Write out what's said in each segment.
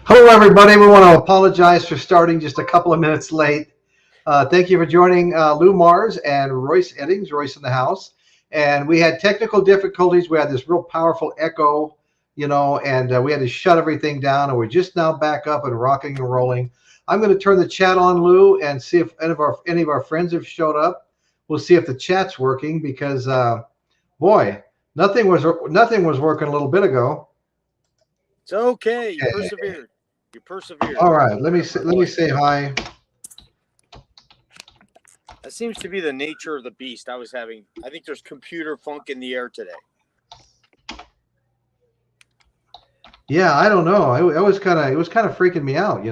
Hello, everybody. We want to apologize for starting just a couple of minutes late. Thank you for joining Lou Mars and Royce Eddings, Royce in the house. And we had technical difficulties. We had this real powerful echo, and we had to shut everything down. And we're just now back up and rocking and rolling. I'm going to turn the chat on, Lou, and see if any of our friends have showed up. We'll see if the chat's working because, boy, nothing was working a little bit ago. It's okay. You persevered. You persevered. All right. Let me say hi. That seems to be the nature of the beast. I think there's computer funk in the air today. Yeah, I don't know. It was kind of freaking me out,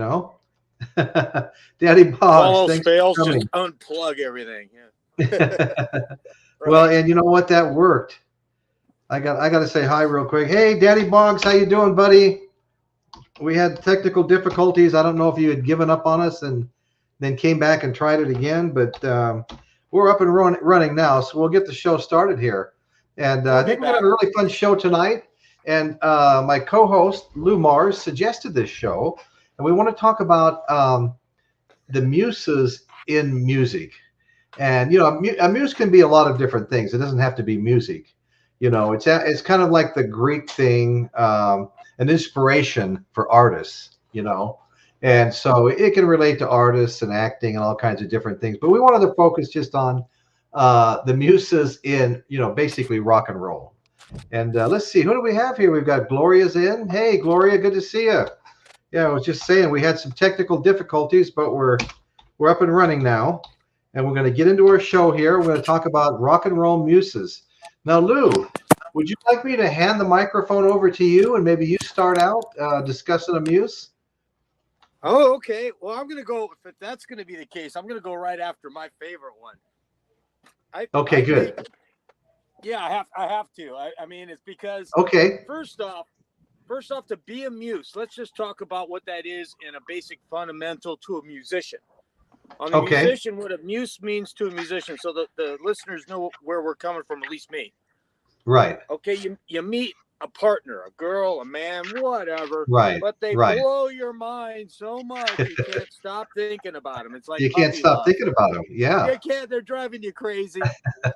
Daddy Boggs, all thanks fails, for coming. just unplug everything. Yeah. Well, and you know what? That worked. I got to say hi real quick. Hey, Daddy Boggs, how you doing, buddy? We had technical difficulties. I don't know if you had given up on us and then came back and tried it again, but we're up and running now, so we'll get the show started here. And I think we're going to have a really fun show tonight. And my co-host, Lou Mars, suggested this show, and we want to talk about the muses in music. And, a muse can be a lot of different things. It doesn't have to be music. It's kind of like the Greek thing, an inspiration for artists, and so it can relate to artists and acting and all kinds of different things. But we wanted to focus just on the muses in, basically rock and roll. And let's see, who do we have here? We've got Gloria's in. Hey, Gloria, good to see you. Yeah, I was just saying we had some technical difficulties, but we're up and running now. And we're going to get into our show here. We're going to talk about rock and roll muses. Now, Lou, would you like me to hand the microphone over to you and maybe you start out discussing a muse? Oh, okay. Well, I'm going to go, if that's going to be the case, I'm going to go right after my favorite one. Good. Yeah, I have to. I mean, it's because, first off, to be a muse, let's just talk about what that is in a basic fundamental to a musician. On a musician, what a muse means to a musician, so that the listeners know where we're coming from, at least me. Right. Okay, you meet a partner, a girl, a man, whatever. Right. But they blow your mind so much you can't stop thinking about them. It's like you can't stop thinking about them. Yeah. You can't. They're driving you crazy.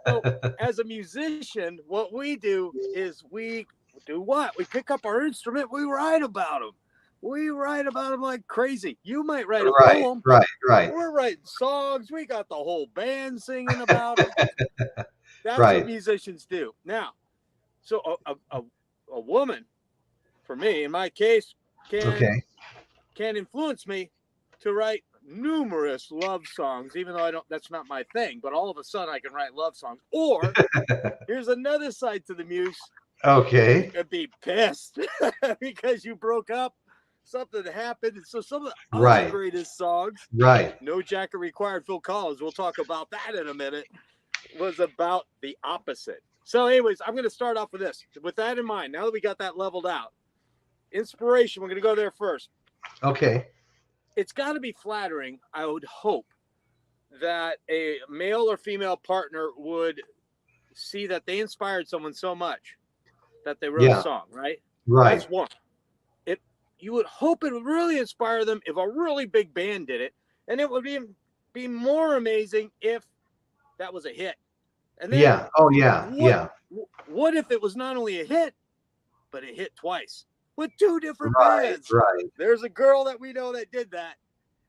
So, as a musician, what we do is we do what? We pick up our instrument. We write about them. We write about them like crazy. You might write a poem. Right. We're writing songs. We got the whole band singing about them. That's what musicians do. Now, so a woman, for me, in my case, can influence me to write numerous love songs, even though that's not my thing. But all of a sudden, I can write love songs. Or here's another side to the muse. Okay. You could be pissed because you broke up. Something happened. So some of the other greatest songs, No Jacket Required, Phil Collins, we'll talk about that in a minute, was about the opposite. So anyways, I'm going to start off with this. With that in mind, now that we got that leveled out, inspiration, we're going to go there first. Okay. It's got to be flattering, I would hope, that a male or female partner would see that they inspired someone so much that they wrote a song, right? Right. That's one. You would hope it would really inspire them if a really big band did it, and it would be more amazing if that was a hit. And then, what if it was not only a hit, but it hit twice with two different bands? Right. There's a girl that we know that did that,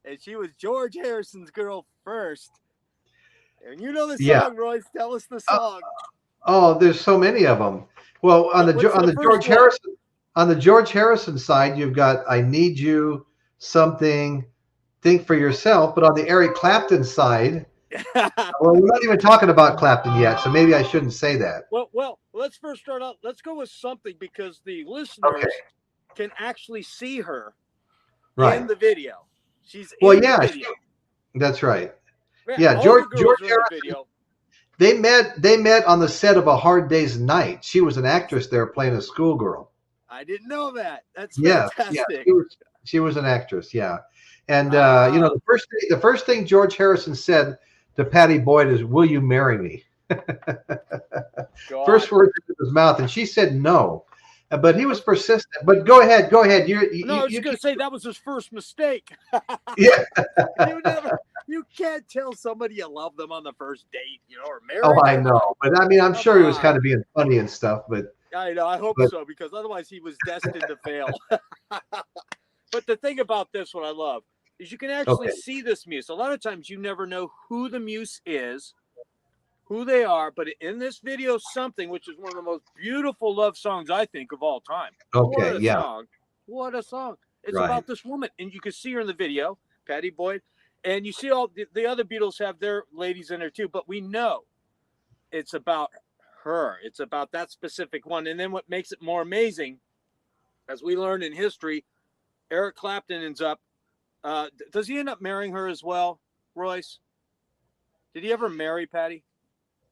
and she was George Harrison's girl first. And you know the song, Royce. Tell us the song. There's so many of them. Well, on the George Harrison. On the George Harrison side, you've got I Need You, Something, Think for Yourself. But on the Eric Clapton side, well, we're not even talking about Clapton yet, so maybe I shouldn't say that. Well, let's first start out. Let's go with Something because the listeners can actually see her in the video. She's in the video. That's right. Yeah, George Harrison. They met on the set of A Hard Day's Night. She was an actress there playing a schoolgirl. I didn't know that. That's fantastic. Yeah, she was an actress. Yeah, and the first thing George Harrison said to Patti Boyd is, "Will you marry me?" First words out of his mouth, and she said no. But he was persistent. But go ahead. No, I was just going to say that was his first mistake. Yeah. You can't tell somebody you love them on the first date, or marry. Oh, I know. But I mean, I'm sure he was kind of being funny and stuff. But I know. I hope so, because otherwise he was destined to fail. But the thing about this, what I love, is you can actually see this muse. A lot of times you never know who the muse is, who they are, but in this video, Something, which is one of the most beautiful love songs, I think, of all time. Okay, What a song. It's about this woman, and you can see her in the video, Patti Boyd, and you see all the other Beatles have their ladies in there too, but we know it's about her. It's about that specific one. And then what makes it more amazing, as we learned in history, Eric Clapton ends up, does he end up marrying her as well, Royce? Did he ever marry Patti?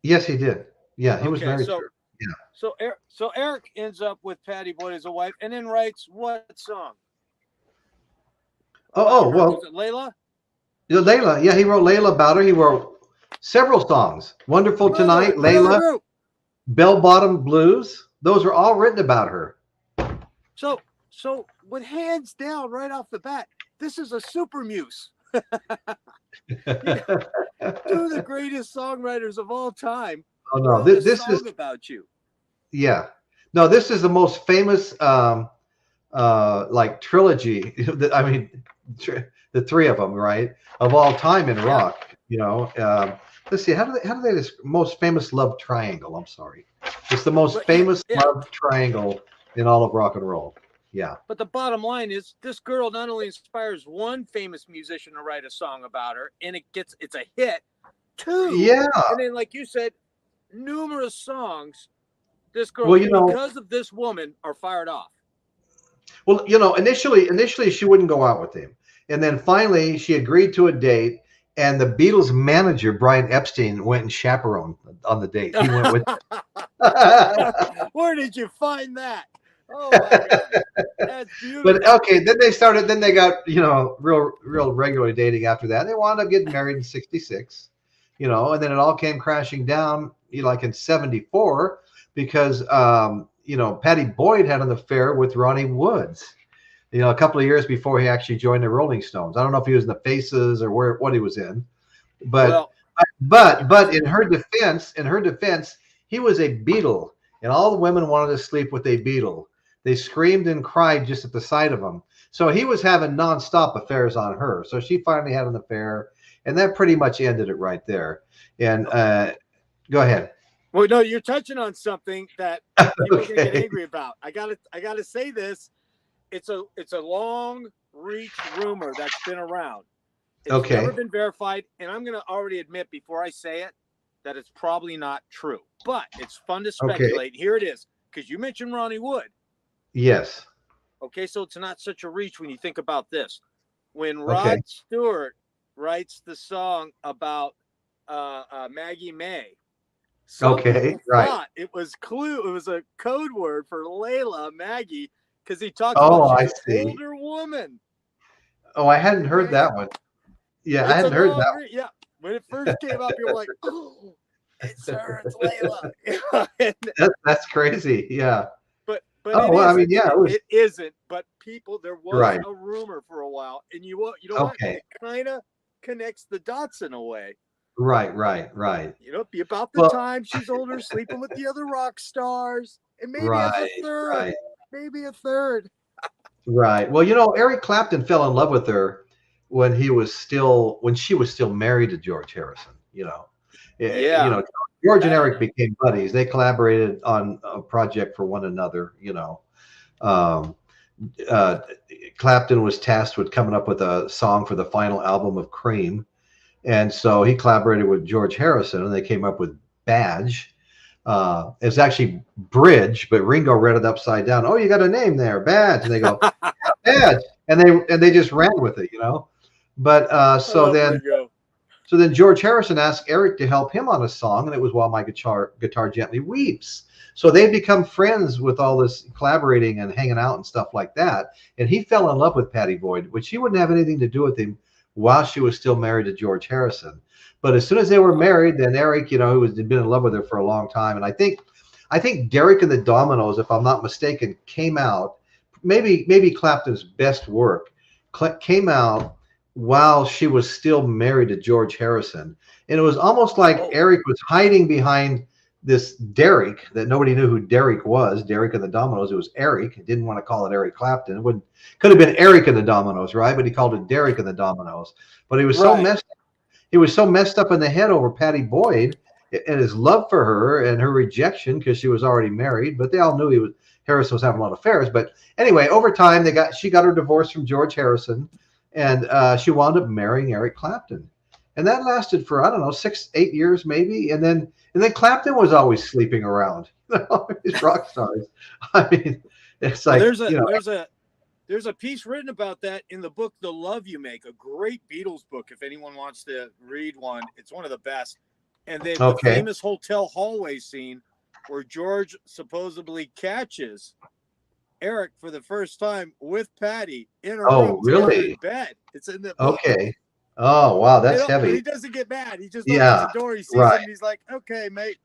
Yes, he did. Yeah, he was married to her. Yeah. So Eric ends up with Patti Boyd as a wife, and then writes what song? Well, was it Layla? Layla. Yeah, he wrote Layla about her. He wrote several songs. Wonderful Tonight, Layla, Bell Bottom Blues. Those are all written about her. So with hands down right off the bat, this is a super muse. Two of the greatest songwriters of all time. Oh no, this is about you. Yeah, no, this is the most famous like trilogy. I mean, the three of them, right, of all time in rock. Let's see, how do they this most famous love triangle? I'm sorry, it's the most famous love triangle in all of rock and roll. Yeah. But the bottom line is, this girl not only inspires one famous musician to write a song about her, and it's a hit. Two. Yeah. And then, like you said, numerous songs. This girl, because of this woman, are fired off. Well, initially she wouldn't go out with him, and then finally she agreed to a date, and the Beatles manager Brian Epstein went and chaperoned on the date. He went with. Where did you find that? Oh my God, that's beautiful. But okay, then they got real regularly dating after that. They wound up getting married in '66, and then it all came crashing down, like in '74, because Patti Boyd had an affair with Ronnie Woods, a couple of years before he actually joined the Rolling Stones. I don't know if he was in the Faces or what he was in, but in her defense, he was a Beatle, and all the women wanted to sleep with a Beatle. They screamed and cried just at the sight of him. So he was having nonstop affairs on her. So she finally had an affair, and that pretty much ended it right there. And go ahead. Well, no, you're touching on something that people are gonna get angry about. I gotta say this. It's a long reach rumor that's been around. It's never been verified, and I'm gonna already admit before I say it that it's probably not true. But it's fun to speculate. Here it is, because you mentioned Ronnie Wood. Yes. Okay, so it's not such a reach when you think about this. When Rod Stewart writes the song about Maggie May, it was it was a code word for Layla, Maggie, because he talked about an older woman. Oh, I hadn't heard that one. Yeah, I hadn't heard that one. Yeah, when it first came up, you were like, oh, it's her, it's Layla. That's crazy. Yeah. But it isn't. But there was a rumor for a while, and you know what? It kind of connects the dots in a way. Right. Be about the time she's older, sleeping with the other rock stars, and maybe a third. Maybe a third. Right. Well, Eric Clapton fell in love with her when she was still married to George Harrison. George and Eric became buddies. They collaborated on a project for one another. Clapton was tasked with coming up with a song for the final album of Cream, and so he collaborated with George Harrison, and they came up with Badge. It's actually Bridge, but Ringo read it upside down. Oh, you got a name there, Badge, and they go Badge, and they just ran with it, But so then George Harrison asked Eric to help him on a song, and it was While My Guitar Gently Weeps. So they become friends with all this collaborating and hanging out and stuff like that. And he fell in love with Patti Boyd, which she wouldn't have anything to do with him while she was still married to George Harrison. But as soon as they were married, then Eric, who had been in love with her for a long time, and I think I think Derek and the Dominoes, if I'm not mistaken, came out, maybe Clapton's best work came out while she was still married to George Harrison. And it was almost like Eric was hiding behind this Derek that nobody knew who Derek was. Derek and the Dominoes. It was Eric. He didn't want to call it Eric Clapton. It could have been Eric and the Dominoes, right? But he called it Derek and the Dominoes. But he was so messed up. He was so messed up in the head over Patti Boyd and his love for her and her rejection because she was already married. But they all knew Harrison was having a lot of affairs. But anyway, over time she got her divorce from George Harrison, and she wound up marrying Eric Clapton. And that lasted for, I don't know, 6-8 years maybe. And then Clapton was always sleeping around. These rock stars. I mean, it's like, there's a piece written about that in the book, The Love You Make, a great Beatles book. If anyone wants to read one, it's one of the best. And then the famous hotel hallway scene where George supposedly catches Eric for the first time with Patti in a room in bed. It's in the book. Okay. Oh, wow, that's heavy. He doesn't get mad. He just opens the door. He sees him, and he's like, "Okay, mate."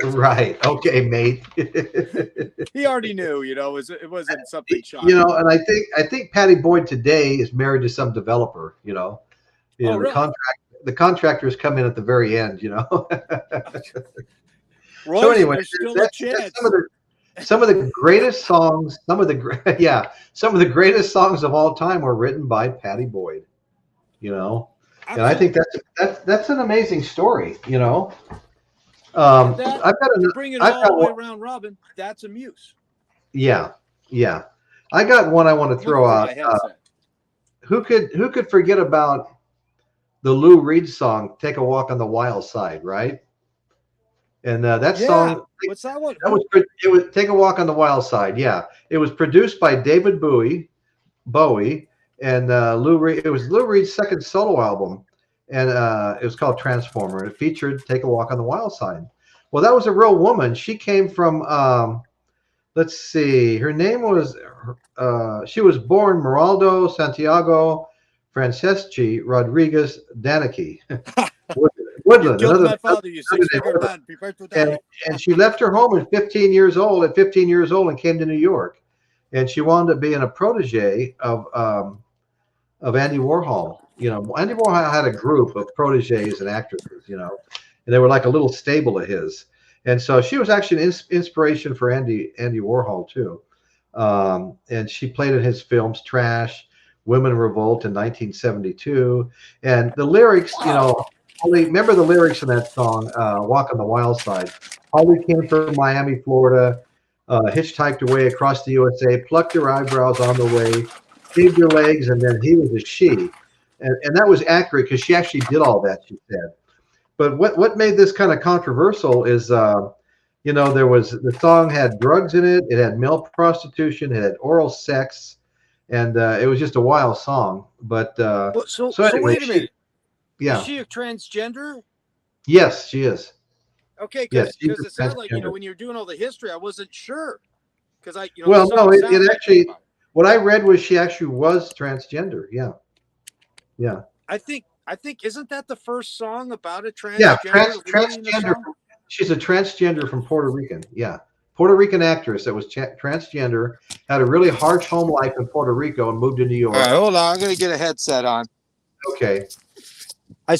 Right. Okay, mate. He already knew, it wasn't something shocking. And I think Patti Boyd today is married to some developer. Really? The contractors come in at the very end. Royce, so anyway, that's some of the greatest songs. Some of the greatest songs of all time were written by Patti Boyd. And I think that's an amazing story. I've got bring it all the way around, Robin. That's a Muse. Yeah. I got one I want to throw out. Who could forget about the Lou Reed song "Take a Walk on the Wild Side"? Right. And that song. What's that one? It was "Take a Walk on the Wild Side." Yeah. It was produced by David Bowie. And Lou Reed, it was Lou Reed's second solo album, and it was called Transformer. It featured "Take a Walk on the Wild Side." Well, that was a real woman. She came from, let's see, her name was, she was born Meraldo Santiago Franceschi Rodriguez Danicki. Woodland. My father, and she left her home at 15 years old, and came to New York. And she wound up being a protege of Andy Warhol. Andy Warhol had a group of proteges and actresses, and they were like a little stable of his. And so she was actually an inspiration for Andy Warhol too. And she played in his films Trash, Women Revolt in 1972. And the lyrics, remember the lyrics in that song, Walk on the Wild Side. Holly came from Miami, Florida, hitchhiked away across the USA, plucked her eyebrows on the way, shaved her legs, and then he was a she. And that was accurate because she actually did all that, she said. But what made this kind of controversial is, the song had drugs in it, it had male prostitution, it had oral sex, and it was just a wild song. But so anyway, wait a minute. Yeah. Is she a transgender? Yes, she is. Okay, because it sounded like, when you're doing all the history, I wasn't sure. Because it actually, what I read was she actually was transgender. Yeah. I think isn't that the first song about a transgender? Yeah, transgender. She's a transgender from Puerto Rican. Yeah, Puerto Rican actress that was transgender, had a really harsh home life in Puerto Rico and moved to New York. All right, hold on. I'm gonna get a headset on. Okay. I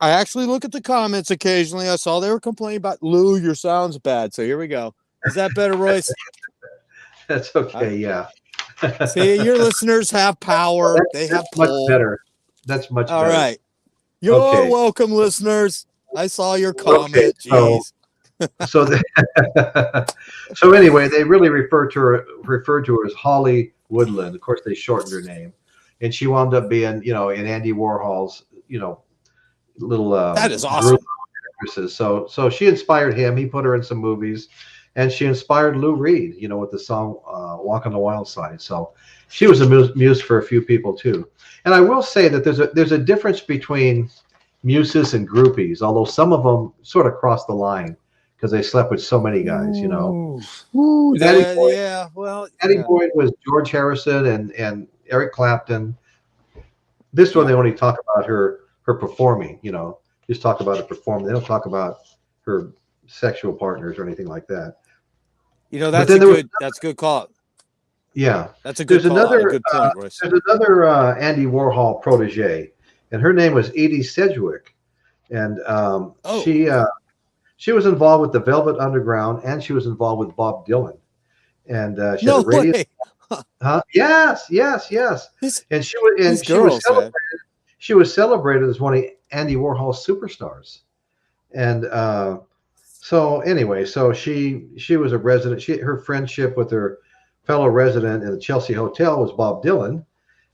actually look at the comments occasionally. I saw they were complaining about Lou, your sound's bad. So here we go. Is that better, Royce? That's okay. Yeah. See, your listeners have power. They have much better. That's much better. All right. You're welcome, listeners. I saw your comment. Okay, so anyway, they really referred to her as Holly Woodland. Of course, they shortened her name, and she wound up being, in Andy Warhol's, little that is awesome. So she inspired him. He put her in some movies, and she inspired Lou Reed, with the song "Walk on the Wild Side." So she was a muse for a few people too. And I will say that there's a difference between muses and groupies, although some of them sort of cross the line because they slept with so many guys, Patti Boyd was George Harrison and Eric Clapton. This one, they only talk about her performing, just talk about her performing. They don't talk about her sexual partners or anything like that. You know, that's that's a good call. Yeah, that's a good call. A good point, Royce. There's another Andy Warhol protege, and her name was Edie Sedgwick, and she was involved with the Velvet Underground, and she was involved with Bob Dylan, and she had a radio. Way. Huh? Yes. And she was celebrated as one of Andy Warhol's superstars, and so anyway, so she was a resident. Her friendship with her fellow resident in the Chelsea Hotel was Bob Dylan,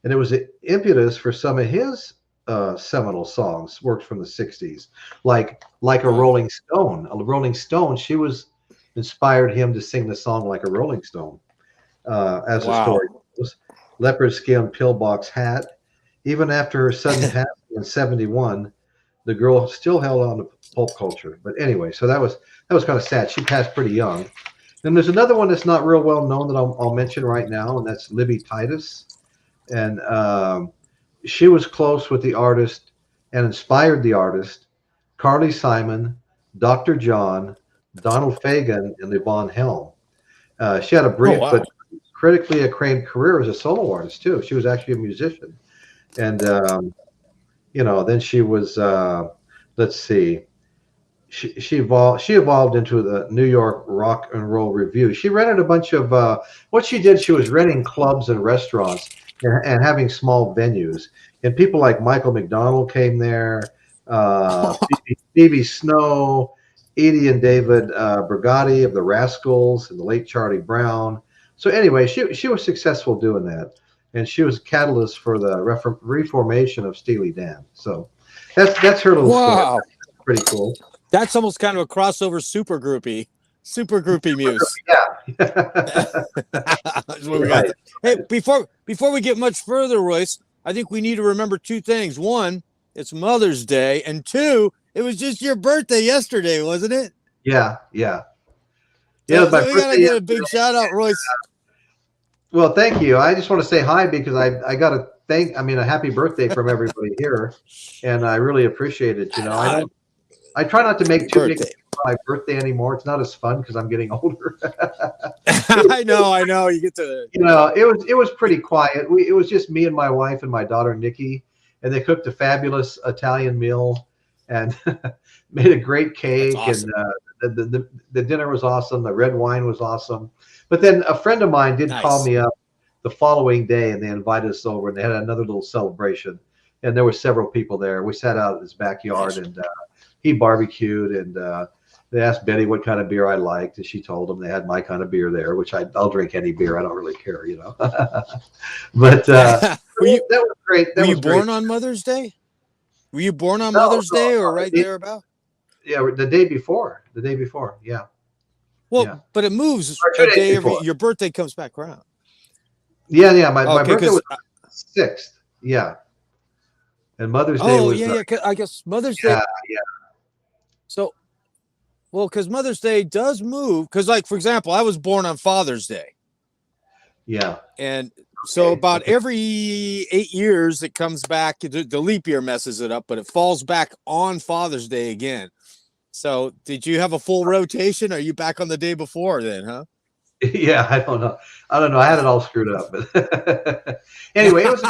and it was the impetus for some of his seminal songs, works from the 60s, like a Rolling Stone. A Rolling Stone, she was inspired him to sing the song Like a Rolling Stone, as the story goes. Leopard skin pillbox hat. Even after her sudden passing in 71, the girl still held on to pulp culture. But anyway, so that was kind of sad. She passed pretty young. Then there's another one that's not real well known that I'll mention right now, and that's Libby Titus. And she was close with the artist and inspired the artist Carly Simon, Dr. John, Donald Fagen, and Yvonne Helm. She had a brief but critically acclaimed career as a solo artist too. She was actually a musician, and then she was let's see. She evolved into the New York Rock and Roll Review. She rented a bunch of what she did. She was renting clubs and restaurants and having small venues. And people like Michael McDonald came there, Stevie Snow, Edie and David Brigatti of the Rascals, and the late Charlie Brown. So anyway, she was successful doing that, and she was a catalyst for the reformation of Steely Dan. So that's her little story. That's pretty cool. That's almost kind of a crossover super groupie Muse. Yeah. Right. Hey, before we get much further, Royce, I think we need to remember two things. One, it's Mother's Day, and two, it was just your birthday yesterday, wasn't it? Yeah. So we gotta get a big shout out, Royce. Well, thank you. I just want to say hi because I got to a happy birthday from everybody here, and I really appreciate it. You know, I try not to make too big my birthday anymore. It's not as fun because I'm getting older. I know. You get to. It was pretty quiet. It was just me and my wife and my daughter Nikki, and they cooked a fabulous Italian meal and made a great cake. Awesome. And the dinner was awesome. The red wine was awesome. But then a friend of mine did call me up the following day, and they invited us over, and they had another little celebration. And there were several people there. We sat out in his backyard, and he barbecued, and they asked Betty what kind of beer I liked, and she told them they had my kind of beer there, which I'll drink any beer. I don't really care, But that was great. Were you born on Mother's Day? Were you born on Mother's Day or right there about? Yeah, the day before. Yeah. Well, but it moves a day your birthday comes back around. Yeah. My birthday was 6th. Yeah. And Mother's Day was. I guess Mother's Day. Yeah. So, because Mother's Day does move. Because, like, for example, I was born on Father's Day. Yeah. And so about every 8 years, it comes back. The leap year messes it up, but it falls back on Father's Day again. So did you have a full rotation? Are you back on the day before then, huh? Yeah, I don't know. I had it all screwed up. But anyway, it was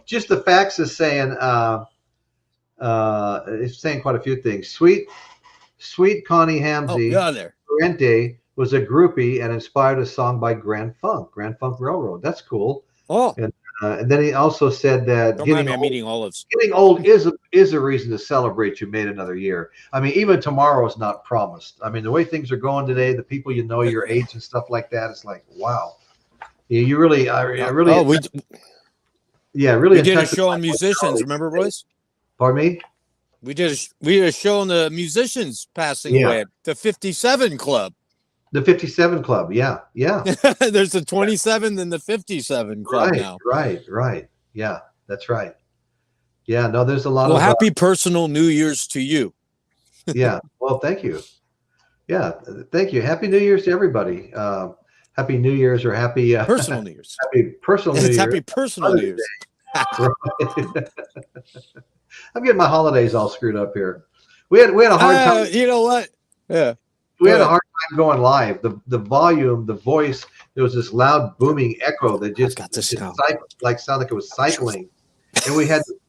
just the facts is saying it's saying quite a few things. Sweet Connie Hamzy Parente was a groupie and inspired a song by Grand Funk Railroad. That's cool. And then he also said that getting old is a reason to celebrate. You made another year. I mean, even tomorrow is not promised. I mean, the way things are going today, the people your age and stuff like that, it's like, wow. You really, we did a show on musicians. Remember, Royce? Pardon me? We did a show on the musicians passing away. The 57 Club. The 57 Club, yeah. There's the 27 and the 57 Club now. Right. Yeah, that's right. Yeah, no, there's a lot of. Well, happy personal New Year's to you. Yeah, well, thank you. Yeah, thank you. Happy New Year's to everybody. Happy New Year's or happy personal New Year's. Happy personal New Year's. Happy personal New Year's. I'm getting my holidays all screwed up here. We had a hard time. You know what? Yeah. We had a hard time going live. The volume, the voice, there was this loud booming echo that just sounded like it was cycling. And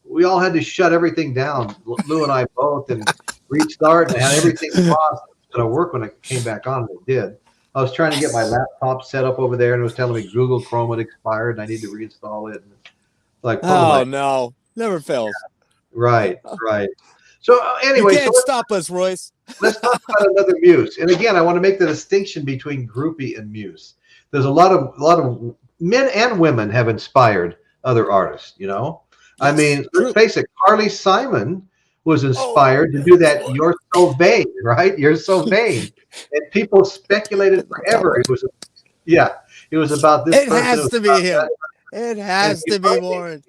we all had to shut everything down. Lou and I both, and restart, and had everything paused. It was going to work when it came back on, and it did. I was trying to get my laptop set up over there, and it was telling me Google Chrome had expired, and I need to reinstall it. And like, oh no, never fails. Right. So anyway, you can't stop us, Royce. Let's talk about another Muse. And again, I want to make the distinction between groupie and Muse. There's a lot of men and women have inspired other artists. You know, I mean, let's face it. Carly Simon was inspired to do that. You're so vain, right? You're so vain, and people speculated forever. It was about this. It has to be him. It has to be Warren.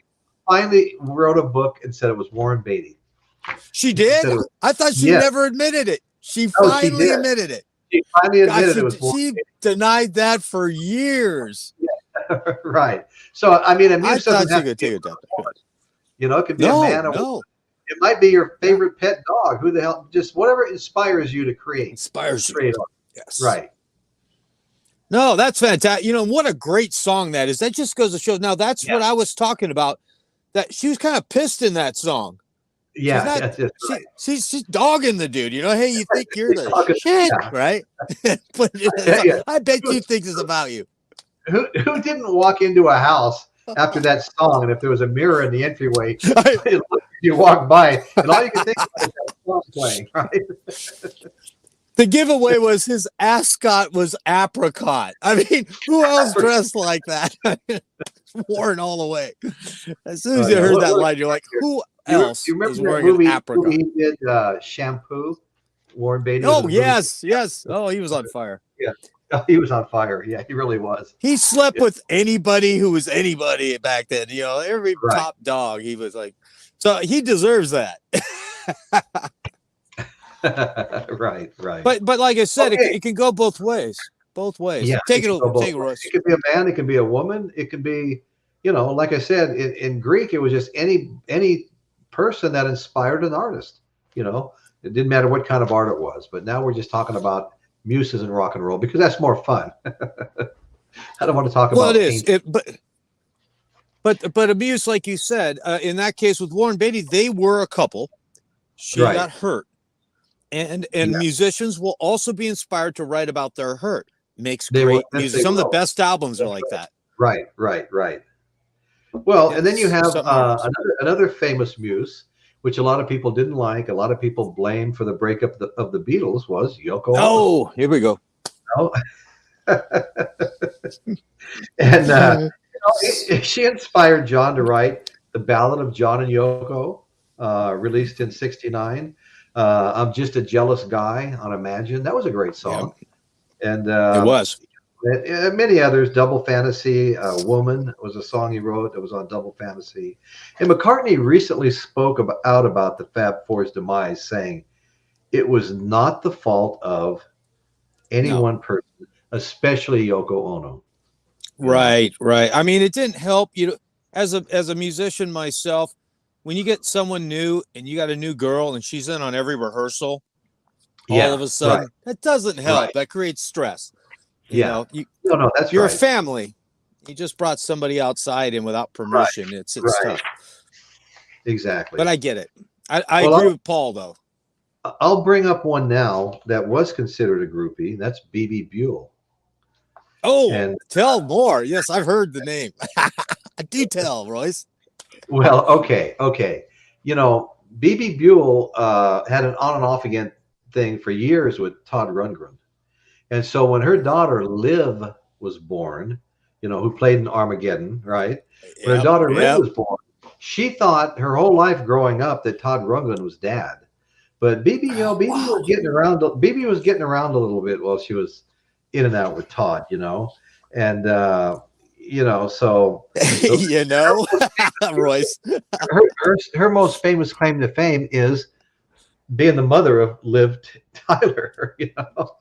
Finally, wrote a book and said it was Warren Beatty. She did? I thought she never admitted it. She finally admitted it. She finally admitted it was Warren She Beatty. denied that for years. Yeah. Right. So, I mean, I thought she could take it down. You know, it could be a man or woman. It might be your favorite pet dog. Who the hell? Just whatever inspires you to create. Inspires you. Yes. Right. No, that's fantastic. You know, what a great song that is. That just goes to show. Now, that's what I was talking about. That she was kind of pissed in that song. Yeah, that's just right. She's dogging the dude. You know, hey, you think you're the shit, right? But I bet you think it's about you. Who didn't walk into a house after that song, and if there was a mirror in the entryway, you walk by, and all you can think about is that song playing, right? The giveaway was his ascot was apricot. I mean, who else dressed like that? Warren all the way. As soon as you heard that line, you're like, who else you remember is that wearing movie, an apricot? He did Shampoo. Warren Beatty. Oh, yes. Oh, he was on fire. Yeah. He was on fire. Yeah, he really was. He slept with anybody who was anybody back then. You know, every top dog. He was like, so he deserves that. Right. But like I said, it can go both ways. Both ways. Yeah, take it, Royce. It could be a man. It can be a woman. It can be, you know, like I said, in Greek, it was just any person that inspired an artist. You know, it didn't matter what kind of art it was. But now we're just talking about Muses and rock and roll because that's more fun. I don't want to talk about. Well, it is. But a Muse, like you said, in that case with Warren Beatty, they were a couple. She got hurt, and musicians will also be inspired to write about their hurt. Makes great music. Some of the best albums are like that. Right. Well, and then you have another famous Muse, which a lot of people didn't like. A lot of people blamed for the breakup of the Beatles was Yoko. Oh, here we go. And she inspired John to write the Ballad of John and Yoko, released in '69. I'm Just a Jealous Guy on Imagine. That was a great song. Yeah. And it was. Many others. Double Fantasy, Woman was a song he wrote that was on Double Fantasy. And McCartney recently spoke out about the Fab Four's demise, saying it was not the fault of any one person, especially Yoko Ono. Right. I mean, it didn't help. You know, as a musician myself, when you get someone new and you got a new girl and she's in on every rehearsal, all of a sudden, that doesn't help. That creates stress. You know, that's you're a family. You just brought somebody outside and without permission. It's tough. Exactly. But I get it. I agree with Paul, though. I'll bring up one now that was considered a groupie. That's BB Buell. Oh, and tell more. Yes, I've heard the name. Do tell, Royce. Well, okay. You know, BB Buell had an on and off again thing for years with Todd Rundgren. And so when her daughter Liv was born, you know, who played in Armageddon, right? When her daughter Liv was born, she thought her whole life growing up that Todd Rundgren was dad. But BB, you know, BB was getting around. BB was getting around a little bit while she was in and out with Todd, you know, and you know, so you know, Royce. her most famous claim to fame is being the mother of Liv Tyler, you know.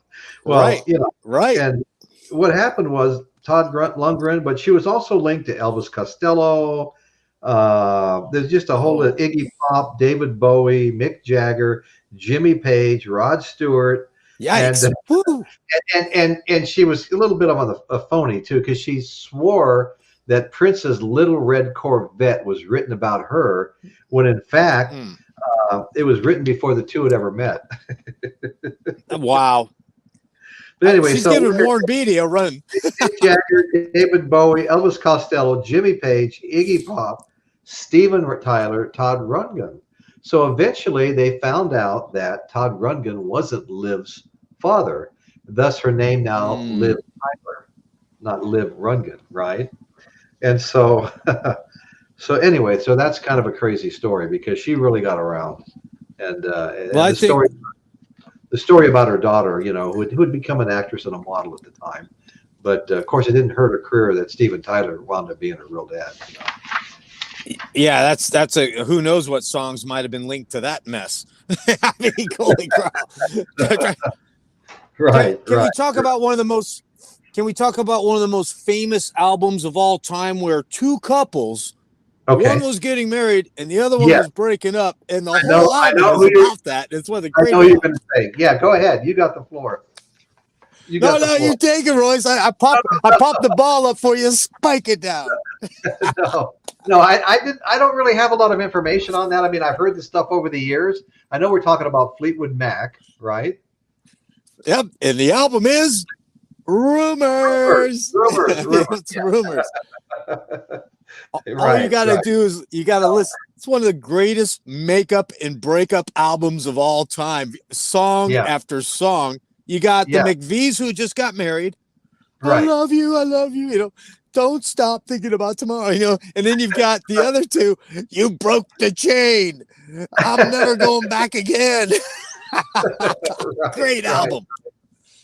Well, you know, and what happened was Todd Lundgren, but she was also linked to Elvis Costello, There's just a whole of Iggy Pop, David Bowie, Mick Jagger, Jimmy Page, Rod Stewart. Yikes. And she was a little bit of a phony too, because she swore that Prince's Little Red Corvette was written about her, when in fact it was written before the two had ever met. Wow. But anyway, she's so giving Warren Beatty a run. Mick Jagger, David Bowie, Elvis Costello, Jimmy Page, Iggy Pop, Steven Tyler, Todd Rundgren. So eventually they found out that Todd Rundgren wasn't Liv's father. Thus her name now Liv Tyler, not Liv Rundgren, right? And so so anyway, so that's kind of a crazy story, because she really got around. And, and the story about her daughter, you know, who had become an actress and a model at the time. But of course, it didn't hurt her career that Steven Tyler wound up being her real dad. You know? Yeah, that's a who knows what songs might have been linked to that mess. I mean, holy crap! Right. Can we talk about one of the most? Can we talk about one of the most famous albums of all time, where two couples, one was getting married and the other one was breaking up, and the whole album is about that. It's one of the great. I know you're going to say. Yeah, go ahead. You got the floor. You take it, Royce. I popped the ball up for you. Spike it down. No, I didn't. I don't really have a lot of information on that. I mean, I've heard this stuff over the years. I know we're talking about Fleetwood Mac, right? Yep, and the album is Rumors. It's Rumors. All you got to do is you got to listen. It's one of the greatest makeup and breakup albums of all time. Song after song. You got the McVies who just got married. I love you. You know, don't stop thinking about tomorrow. You know, and then you've got the other two. You broke the chain. I'm never going back again. Great album.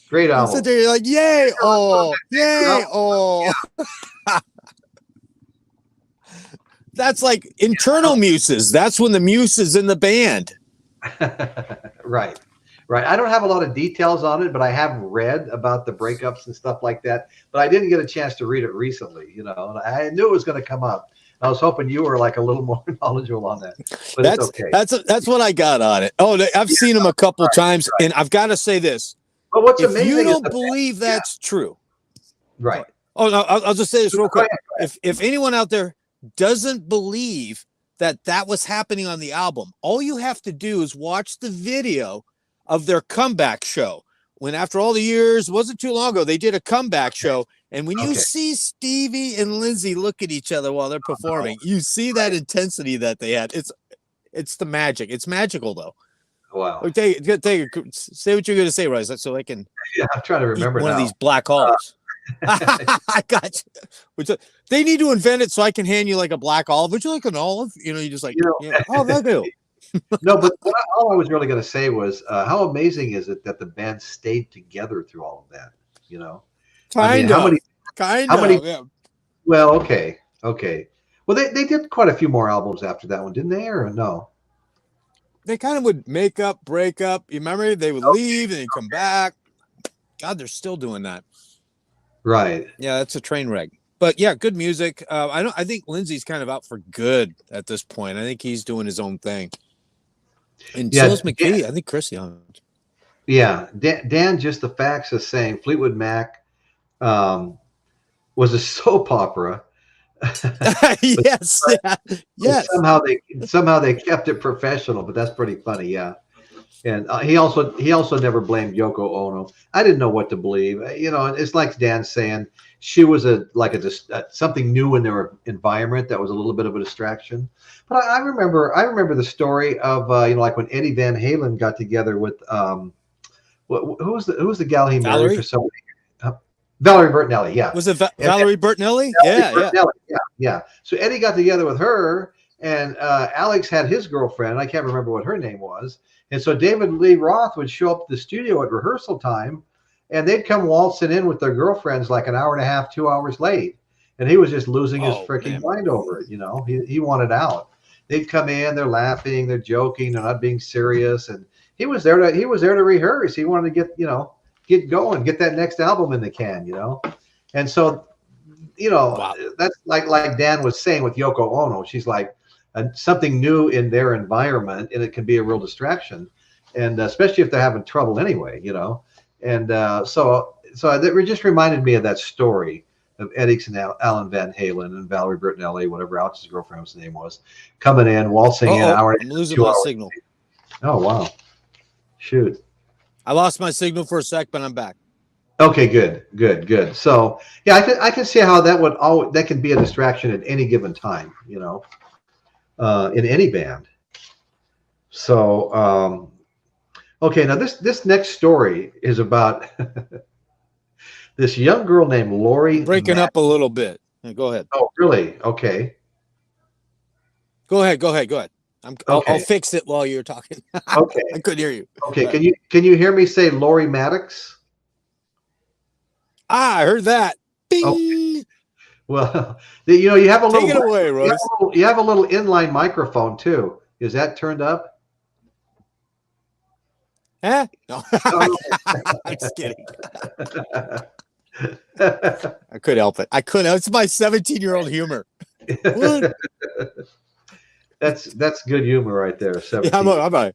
Great album. You sit there, you're like, yay, That's like internal Muses. That's when the Muse is in the band. Right. I don't have a lot of details on it, but I have read about the breakups and stuff like that. But I didn't get a chance to read it recently, you know. And I knew it was going to come up. I was hoping you were like a little more knowledgeable on that. But it's okay. That's what I got on it. Oh, I've seen them a couple times, and I've got to say this. But what's amazing, you don't believe that's true, right? Oh no, I'll just say this real quick. If anyone out there doesn't believe that was happening on the album, all you have to do is watch the video of their comeback show. When after all the years, wasn't too long ago, they did a comeback show, and when you see Stevie and Lindsay look at each other while they're performing, you see that intensity that they had. It's the magic. It's magical though. Wow. Say what you're going to say, Royce, so I can. Yeah, I'm trying to remember one of these black holes. I got you. They need to invent it so I can hand you like a black olive. Would you like an olive? You know, you just like, oh, thank you. No, but all I was really going to say was how amazing is it that the band stayed together through all of that? You know, kind of. Yeah. Well, okay. Well, they did quite a few more albums after that one, didn't they? Or no? They kind of would make up, break up. You remember they would leave and then come back. God, they're still doing that. Right. Yeah, that's a train wreck. But yeah, good music. I think Lindsay's kind of out for good at this point. I think he's doing his own thing. And so is McKee. I think Chris Young. Yeah. Dan, just the facts is saying Fleetwood Mac was a soap opera. Yes. Somehow they kept it professional, but that's pretty funny. Yeah. And he also never blamed Yoko Ono. I didn't know what to believe. You know, it's like Dan saying she was something new in their environment that was a little bit of a distraction. But I remember the story of like when Eddie Van Halen got together with who was the gal he married for so many years? Valerie Bertinelli. Yeah. Was it Valerie Bertinelli? Yeah. So Eddie got together with her, and Alex had his girlfriend. I can't remember what her name was. And so David Lee Roth would show up at the studio at rehearsal time, and they'd come waltzing in with their girlfriends like an hour and a half, 2 hours late. And he was just losing his freaking mind over it. You know, he wanted out. They'd come in, they're laughing, they're joking, they're not being serious. And he was there to rehearse. He wanted to get going, get that next album in the can, you know? And so you know, Wow. that's like Dan was saying with Yoko Ono. She's like something new in their environment, and it can be a real distraction, and especially if they're having trouble anyway, you know. And so it just reminded me of that story of Eddix and Alan Van Halen and Valerie Bertinelli, whatever Alex's girlfriend's name was, coming in, waltzing in, hour and I'm losing 2 my hours. signal. Oh wow, shoot. I lost my signal for a sec, but I'm back. Okay, good. So yeah, I can see how that can be a distraction at any given time, you know, in any band. So okay, now this next story is about this young girl named Laurie. Breaking Maddox. up a little bit. Yeah, go ahead. Oh, really? Okay. Go ahead. I'll Okay. fix it while you're talking. Okay. I couldn't hear you. Okay. Can you hear me say Laurie Maddox? I heard that. Bing. Okay. Well, you know, you have a little. Take it away, Royce. You have a little inline microphone too. Is that turned up? Huh? No. Oh. I'm just kidding. I couldn't help it. I couldn't. It's my 17-year-old humor. What? That's good humor right there. 17. Yeah, I'm right.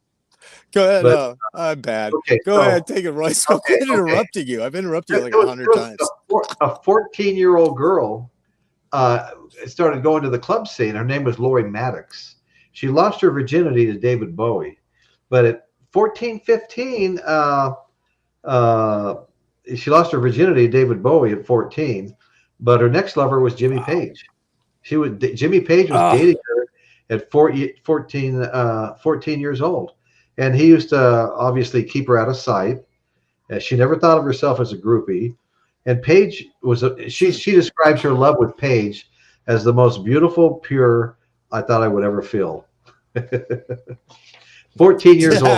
Go ahead. But- I'm bad. Okay, Go so- ahead. Take it, Royce. I've Okay, been interrupting you. I've interrupted you like There was- 100 there times. was A 14-year-old girl started going to the club scene. Her name was Laurie Maddox. She lost her virginity to David Bowie, but at 14, 15, she lost her virginity to David Bowie at 14. But her next lover was Jimmy Page. Jimmy Page was dating her at 14 years old, and he used to obviously keep her out of sight. She never thought of herself as a groupie. And Paige she describes her love with Paige as the most beautiful, pure I thought I would ever feel. 14 years old.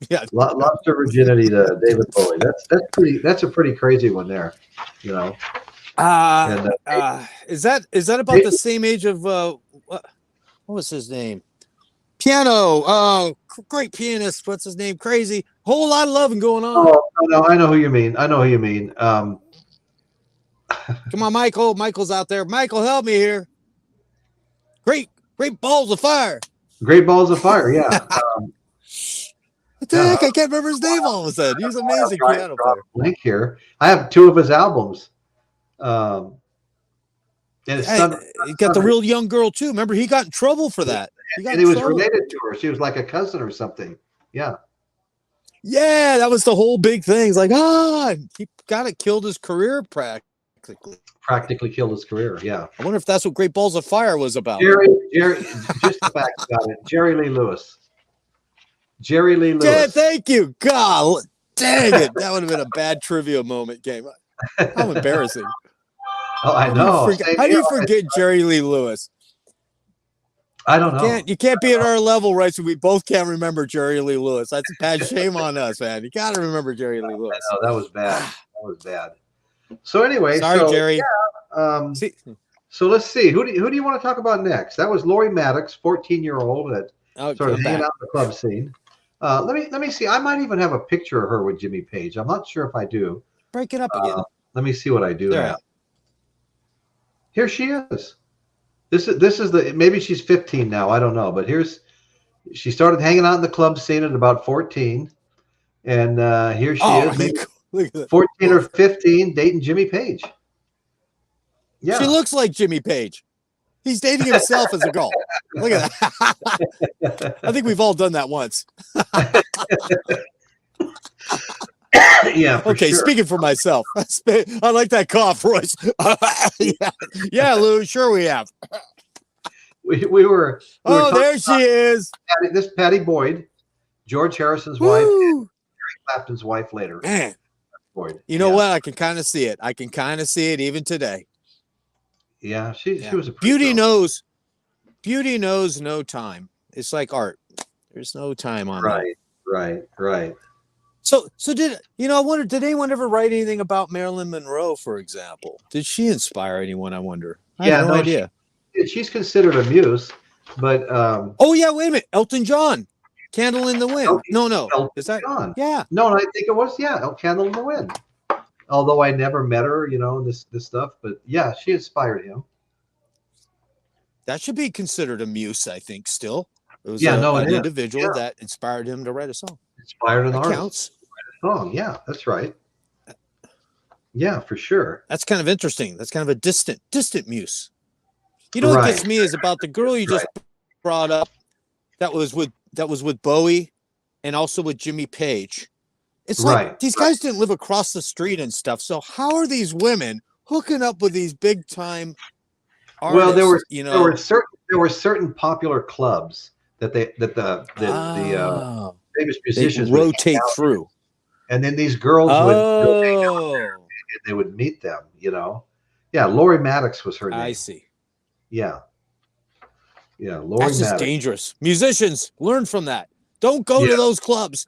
Yeah. Lost her virginity to David Bowie. That's a pretty crazy one there, you know. Is that about the same age of what was his name? Piano. Great pianist. What's his name? Crazy. Whole lot of loving going on. Oh no, I know who you mean. Come on, Michael. Michael's out there. Michael, help me here. Great balls of fire. Great Balls of Fire, yeah. What the heck? I can't remember his name all of a sudden. He's an amazing piano player. Link here. I have 2 of his albums. And his son, He got the real young girl too. Remember, he got in trouble for that. and he was related to her. She was like a cousin or something. Yeah. Yeah, that was the whole big thing. It's like, he got it, killed his career practically. Practically killed his career. Yeah. I wonder if that's what Great Balls of Fire was about. Jerry, just the facts about it. Jerry Lee Lewis. Yeah, thank you. God dang it. That would have been a bad trivia moment game. How embarrassing. Oh, I know. How do you forget Jerry Lee Lewis? I don't know. You can't be at our level, right? So we both can't remember Jerry Lee Lewis. That's a bad shame on us, man. You got to remember Jerry Lee Lewis. I know, that was bad. That was bad. So anyway, Sorry, Jerry. Yeah, so let's see. Who do you want to talk about next? That was Laurie Maddox, 14-year-old that started hanging out in the club scene. Let me see. I might even have a picture of her with Jimmy Page. I'm not sure if I do. Break it up again. Let me see what I do There. now. Here she is. This is maybe she's 15 now. I don't know, but she started hanging out in the club scene at about 14, and here she is, maybe Look at that. 14 or 15, dating Jimmy Page. Yeah, She looks like Jimmy Page. He's dating himself as a girl. Look at that. I think we've all done that once. yeah. Okay, sure. speaking for myself, I like that cough, Royce. Yeah, Lou, sure we have. We were There she is. this Patty Boyd, George Harrison's wife, Woo. Eric Clapton's wife later. Man, Boyd. you know what? I can kind of see it. I can kind of see it even today. Yeah, she was a pretty Beauty girl. Beauty knows no time. It's like art. There's no time on that. Right. So I wonder, did anyone ever write anything about Marilyn Monroe, for example? Did she inspire anyone, I wonder? I have no idea. She's considered a muse, but Oh yeah, wait a minute. Elton John. Candle in the Wind. No. Elton Is that John. Yeah. No, I think it was Candle in the Wind. although I never met her, you know, this stuff. But yeah, she inspired him. That should be considered a muse, I think. Still, it was Yeah, no, an it is. individual Yeah. that inspired him to write a song. Inspired an That artist. counts. Song. Yeah, that's right. Yeah, for sure. That's kind of interesting. That's kind of a distant muse. You know what gets me is about the girl you just brought up that was with Bowie and also with Jimmy Page. It's like these guys didn't live across the street and stuff. So how are these women hooking up with these big time artists? Well, there were certain popular clubs that the famous musicians would rotate through. And then these girls would go hang out there and they would meet them, you know. Yeah, Laurie Maddox was her name. I see. Yeah. Yeah, Laurie That's just Maddox. dangerous. Musicians, learn from that. Don't go to those clubs.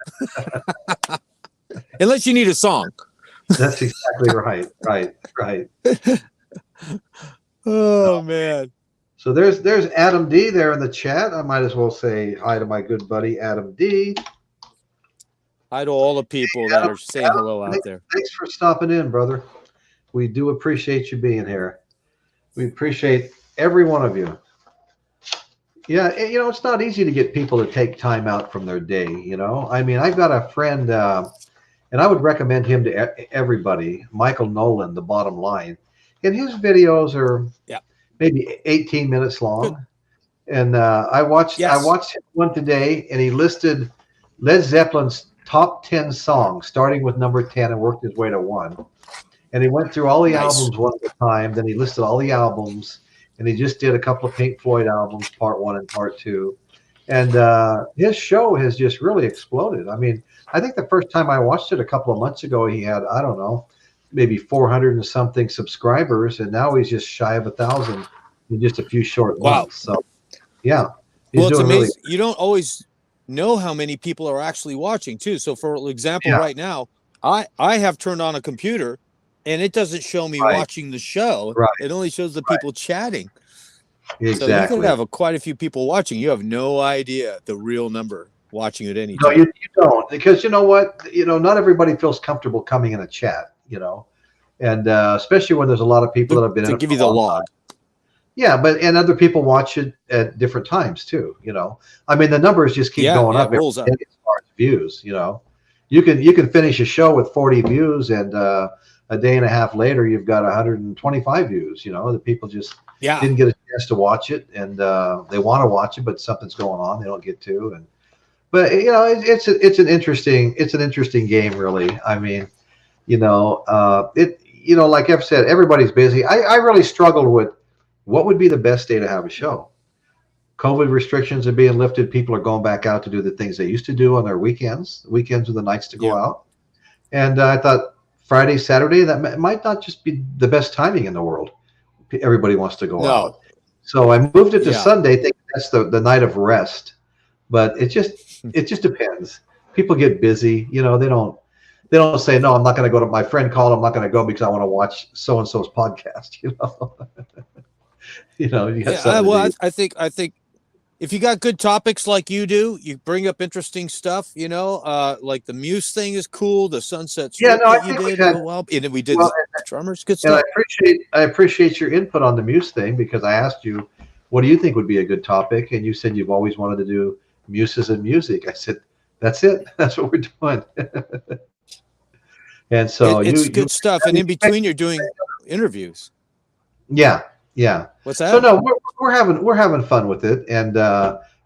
Unless you need a song. That's exactly right. Right. Oh man. So there's Adam D there in the chat. I might as well say hi to my good buddy Adam D. Hi to all the people that are saying hello out there. Thanks for stopping in, brother. We do appreciate you being here. We appreciate every one of you. Yeah, you know, it's not easy to get people to take time out from their day, you know. I mean, I've got a friend, and I would recommend him to everybody, Michael Nolan, The Bottom Line. And his videos are maybe 18 minutes long. And I watched one today, and he listed Led Zeppelin's top 10 songs, starting with number 10 and worked his way to 1. And he went through all the albums one at a time. Then he listed all the albums, and he just did a couple of Pink Floyd albums, part 1 and part 2. And his show has just really exploded. I mean, I think the first time I watched it a couple of months ago, he had, I don't know, maybe 400 and something subscribers, and now he's just shy of 1,000 in just a few short months. So, yeah. Well, it's amazing. You don't always know how many people are actually watching too. So for example, right now, I have turned on a computer and it doesn't show me watching the show. It only shows the people chatting. Exactly. So you could have quite a few people watching. You have no idea the real number watching at any time. No, you don't, because you know what? You know, not everybody feels comfortable coming in a chat, you know, and especially when there's a lot of people that have been in it. Give you the log. Yeah, and other people watch it at different times too. You know, I mean, the numbers just keep going up. It rolls up. As far as views, you know, you can finish a show with 40 views, and a day and a half later, you've got 125 views. You know, the people just didn't get a chance to watch it, and they want to watch it, but something's going on, they don't get to. But you know, it's an interesting game, really. I mean, you know, like I've said, everybody's busy. I really struggled with what would be the best day to have a show. COVID restrictions are being lifted. People are going back out to do the things they used to do on their weekends. Weekends are the nights to go out. And I thought Friday, Saturday, that might not just be the best timing in the world. Everybody wants to go out. So I moved it to Sunday, thinking that's the night of rest. But it just depends. People get busy. You know, they don't say, no, I'm not going to go to my friend called. I'm not going to go because I want to watch so-and-so's podcast, you know. You know, you got I think if you got good topics like you do, you bring up interesting stuff. You know, like the Muse thing is cool. The Sunset Strip and we did the drummers. Good stuff. And I appreciate your input on the Muse thing, because I asked you, what do you think would be a good topic, and you said you've always wanted to do Muses and music. I said, that's it. That's what we're doing. And so it's good stuff. And in between, you're doing interviews. Yeah. What's that? So no, we're having fun with it. And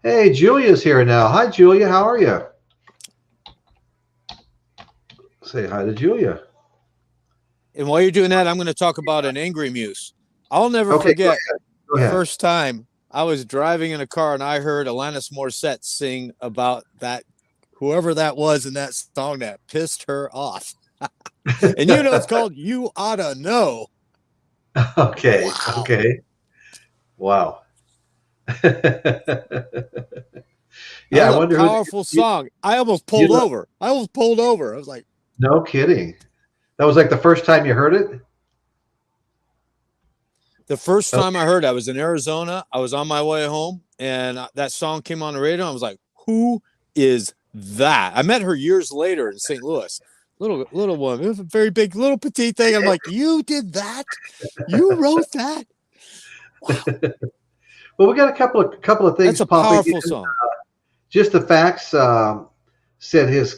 hey, Julia's here now. Hi, Julia. How are you? Say hi to Julia. And while you're doing that, I'm going to talk about an angry Muse. I'll never forget the first time I was driving in a car and I heard Alanis Morissette sing about that, whoever that was in that song that pissed her off. And you know, it's called You Oughta Know. Okay. Wow. Okay. Wow. Yeah, I wonder. Powerful song. I almost pulled over. I was like, no kidding. That was like the first time you heard it? The first time I heard it, I was in Arizona. I was on my way home, and that song came on the radio. I was like, who is that? I met her years later in St. Louis. little one. It was a very big, little petite thing. I'm like, you did that? You wrote that? Wow. Well, we got a couple of things. That's a popping powerful in. song. Just the facts said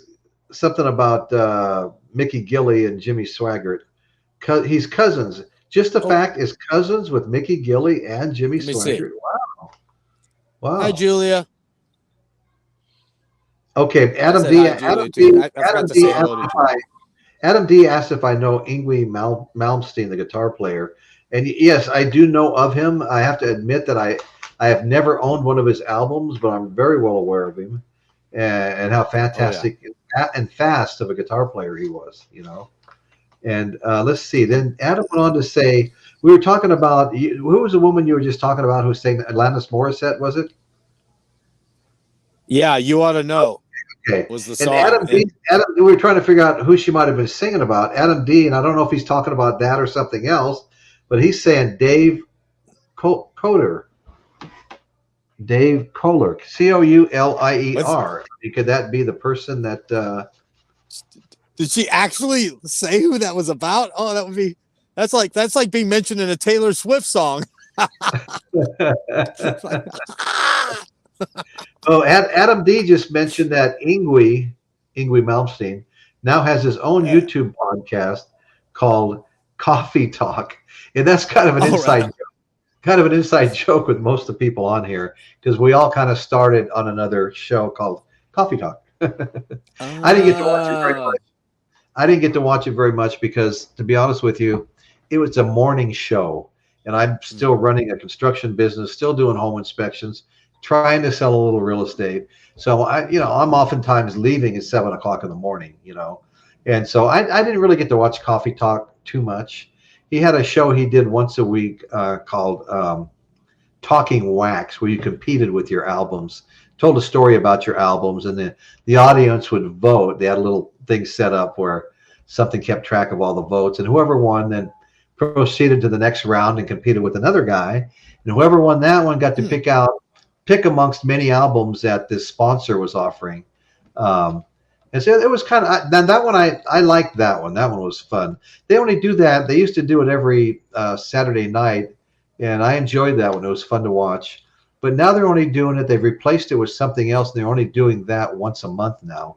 something about Mickey Gilley and Jimmy Swaggart. He's cousins. Just the fact is cousins with Mickey Gilley and Jimmy Swaggart. Wow. Wow. Hi, Julia. Okay, Adam D. Adam D. asked if I know Yngwie Malmsteen, the guitar player. And yes, I do know of him. I have to admit that I have never owned one of his albums, but I'm very well aware of him and how fantastic and fast of a guitar player he was, you know. And let's see. Then Adam went on to say, we were talking about, who was the woman you were just talking about who sang Alanis Morissette, was it? Yeah, You Ought to Know. Okay. Was the and song. Adam, we were trying to figure out who she might have been singing about. Adam D., and I don't know if he's talking about that or something else, but he's saying Dave Coder. Dave Kohler, Coulier. Could that be the person that Did she actually say who that was about? Oh, that's like being mentioned in a Taylor Swift song. Oh, Adam D just mentioned that Yngwie Malmsteen now has his own YouTube podcast called Coffee Talk, and that's kind of an inside joke with most of the people on here, because we all kind of started on another show called Coffee Talk. I didn't get to watch it very much. I didn't get to watch it very much because, to be honest with you, it was a morning show, and I'm still running a construction business, still doing home inspections, trying to sell a little real estate. So I'm oftentimes leaving at 7 o'clock in the morning, you know, and so I didn't really get to watch Coffee Talk too much. He had a show he did once a week called Talking Wax, where you competed with your albums, told a story about your albums, and the audience would vote. They had a little thing set up where something kept track of all the votes, and whoever won then proceeded to the next round and competed with another guy, and whoever won that one got to pick amongst many albums that this sponsor was offering. And so it was kind of that one. I liked that one. That one was fun. They only do that. They used to do it every Saturday night, and I enjoyed that one. It was fun to watch. But now they're only doing it. They've replaced it with something else, and they're only doing that once a month now.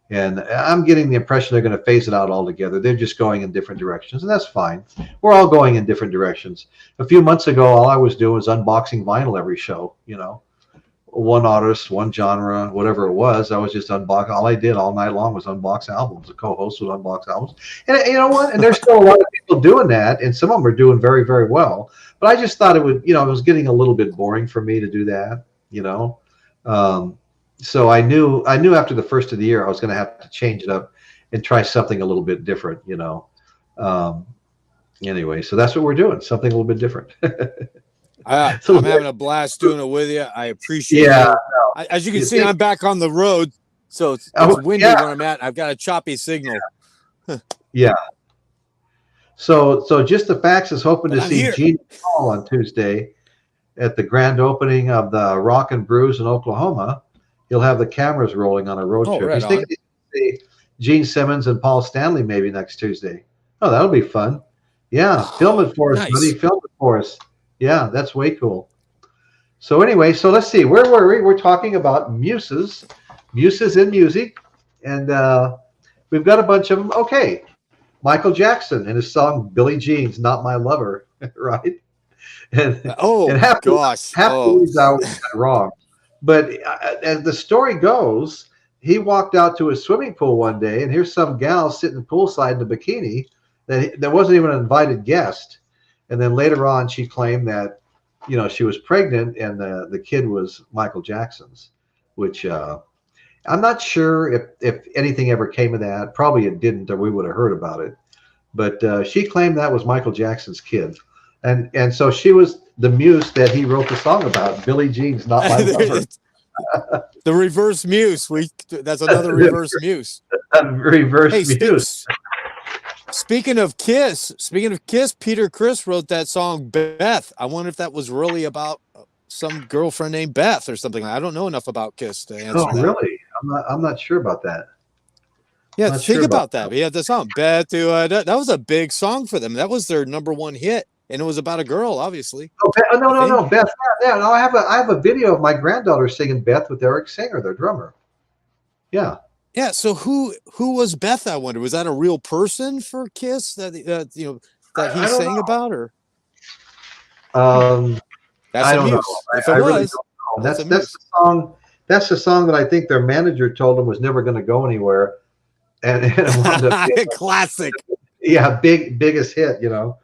And I'm getting the impression they're going to phase it out altogether. They're just going in different directions, and that's fine. We're all going in different directions. A few months ago, all I was doing was unboxing vinyl every show, you know. One artist, one genre, whatever it was. I was just unboxing. All I did all night long was unbox albums. The co-host would unbox albums. And you know what? And there's still a lot of people doing that, and some of them are doing very, very well. But I just thought it would, you know, it was getting a little bit boring for me to do that, you know. So I knew after the first of the year I was going to have to change it up and try something a little bit different, you know. Anyway, so that's what we're doing, something a little bit different. I'm having a blast doing it with you. I appreciate it. No. As you can see, I'm back on the road, so it's windy where I'm at. I've got a choppy signal. Yeah. So just the facts is hoping to see Gene Paul on Tuesday at the grand opening of the Rock and Brews in Oklahoma. He'll have the cameras rolling on a road trip. He's thinking to see Gene Simmons and Paul Stanley maybe next Tuesday. Oh, that'll be fun. Yeah, film it for us, buddy. Film it for us. Yeah, that's way cool. So anyway, so let's see. Where were we? We're talking about Muses in music, and we've got a bunch of them. Okay, Michael Jackson and his song "Billie Jean's Not My Lover," right? And happily I was wrong. But as the story goes, he walked out to his swimming pool one day, and here's some gal sitting poolside in a bikini that wasn't even an invited guest. And then later on, she claimed that, you know, she was pregnant and the kid was Michael Jackson's, which I'm not sure if anything ever came of that. Probably it didn't, or we would have heard about it. But she claimed that was Michael Jackson's kid. And so she was the muse that he wrote the song about. Billie Jean's Not My Lover. The reverse muse. That's another reverse muse. Reverse muse. Speaking of Kiss, Peter Criss wrote that song Beth. I wonder if that was really about some girlfriend named Beth or something. I don't know enough about Kiss to answer that. Really? I'm not sure about that. Yeah, Not think sure about that. We had the song "Bet to." That was a big song for them. That was their #1 hit, and it was about a girl, obviously. Oh, no, I no, think. no, Beth. Yeah, no, I have a video of my granddaughter singing Beth with Eric Singer, their drummer. Yeah. Yeah. So who was Beth? I wonder. Was that a real person for Kiss that that he I don't sang about, or know. that's I a don't know. Muse? If it I really was, don't know. that's a That's Muse. the song. That's the song that I think their manager told them was never going to go anywhere, and it wound up being, Classic. yeah, biggest hit. Doesn't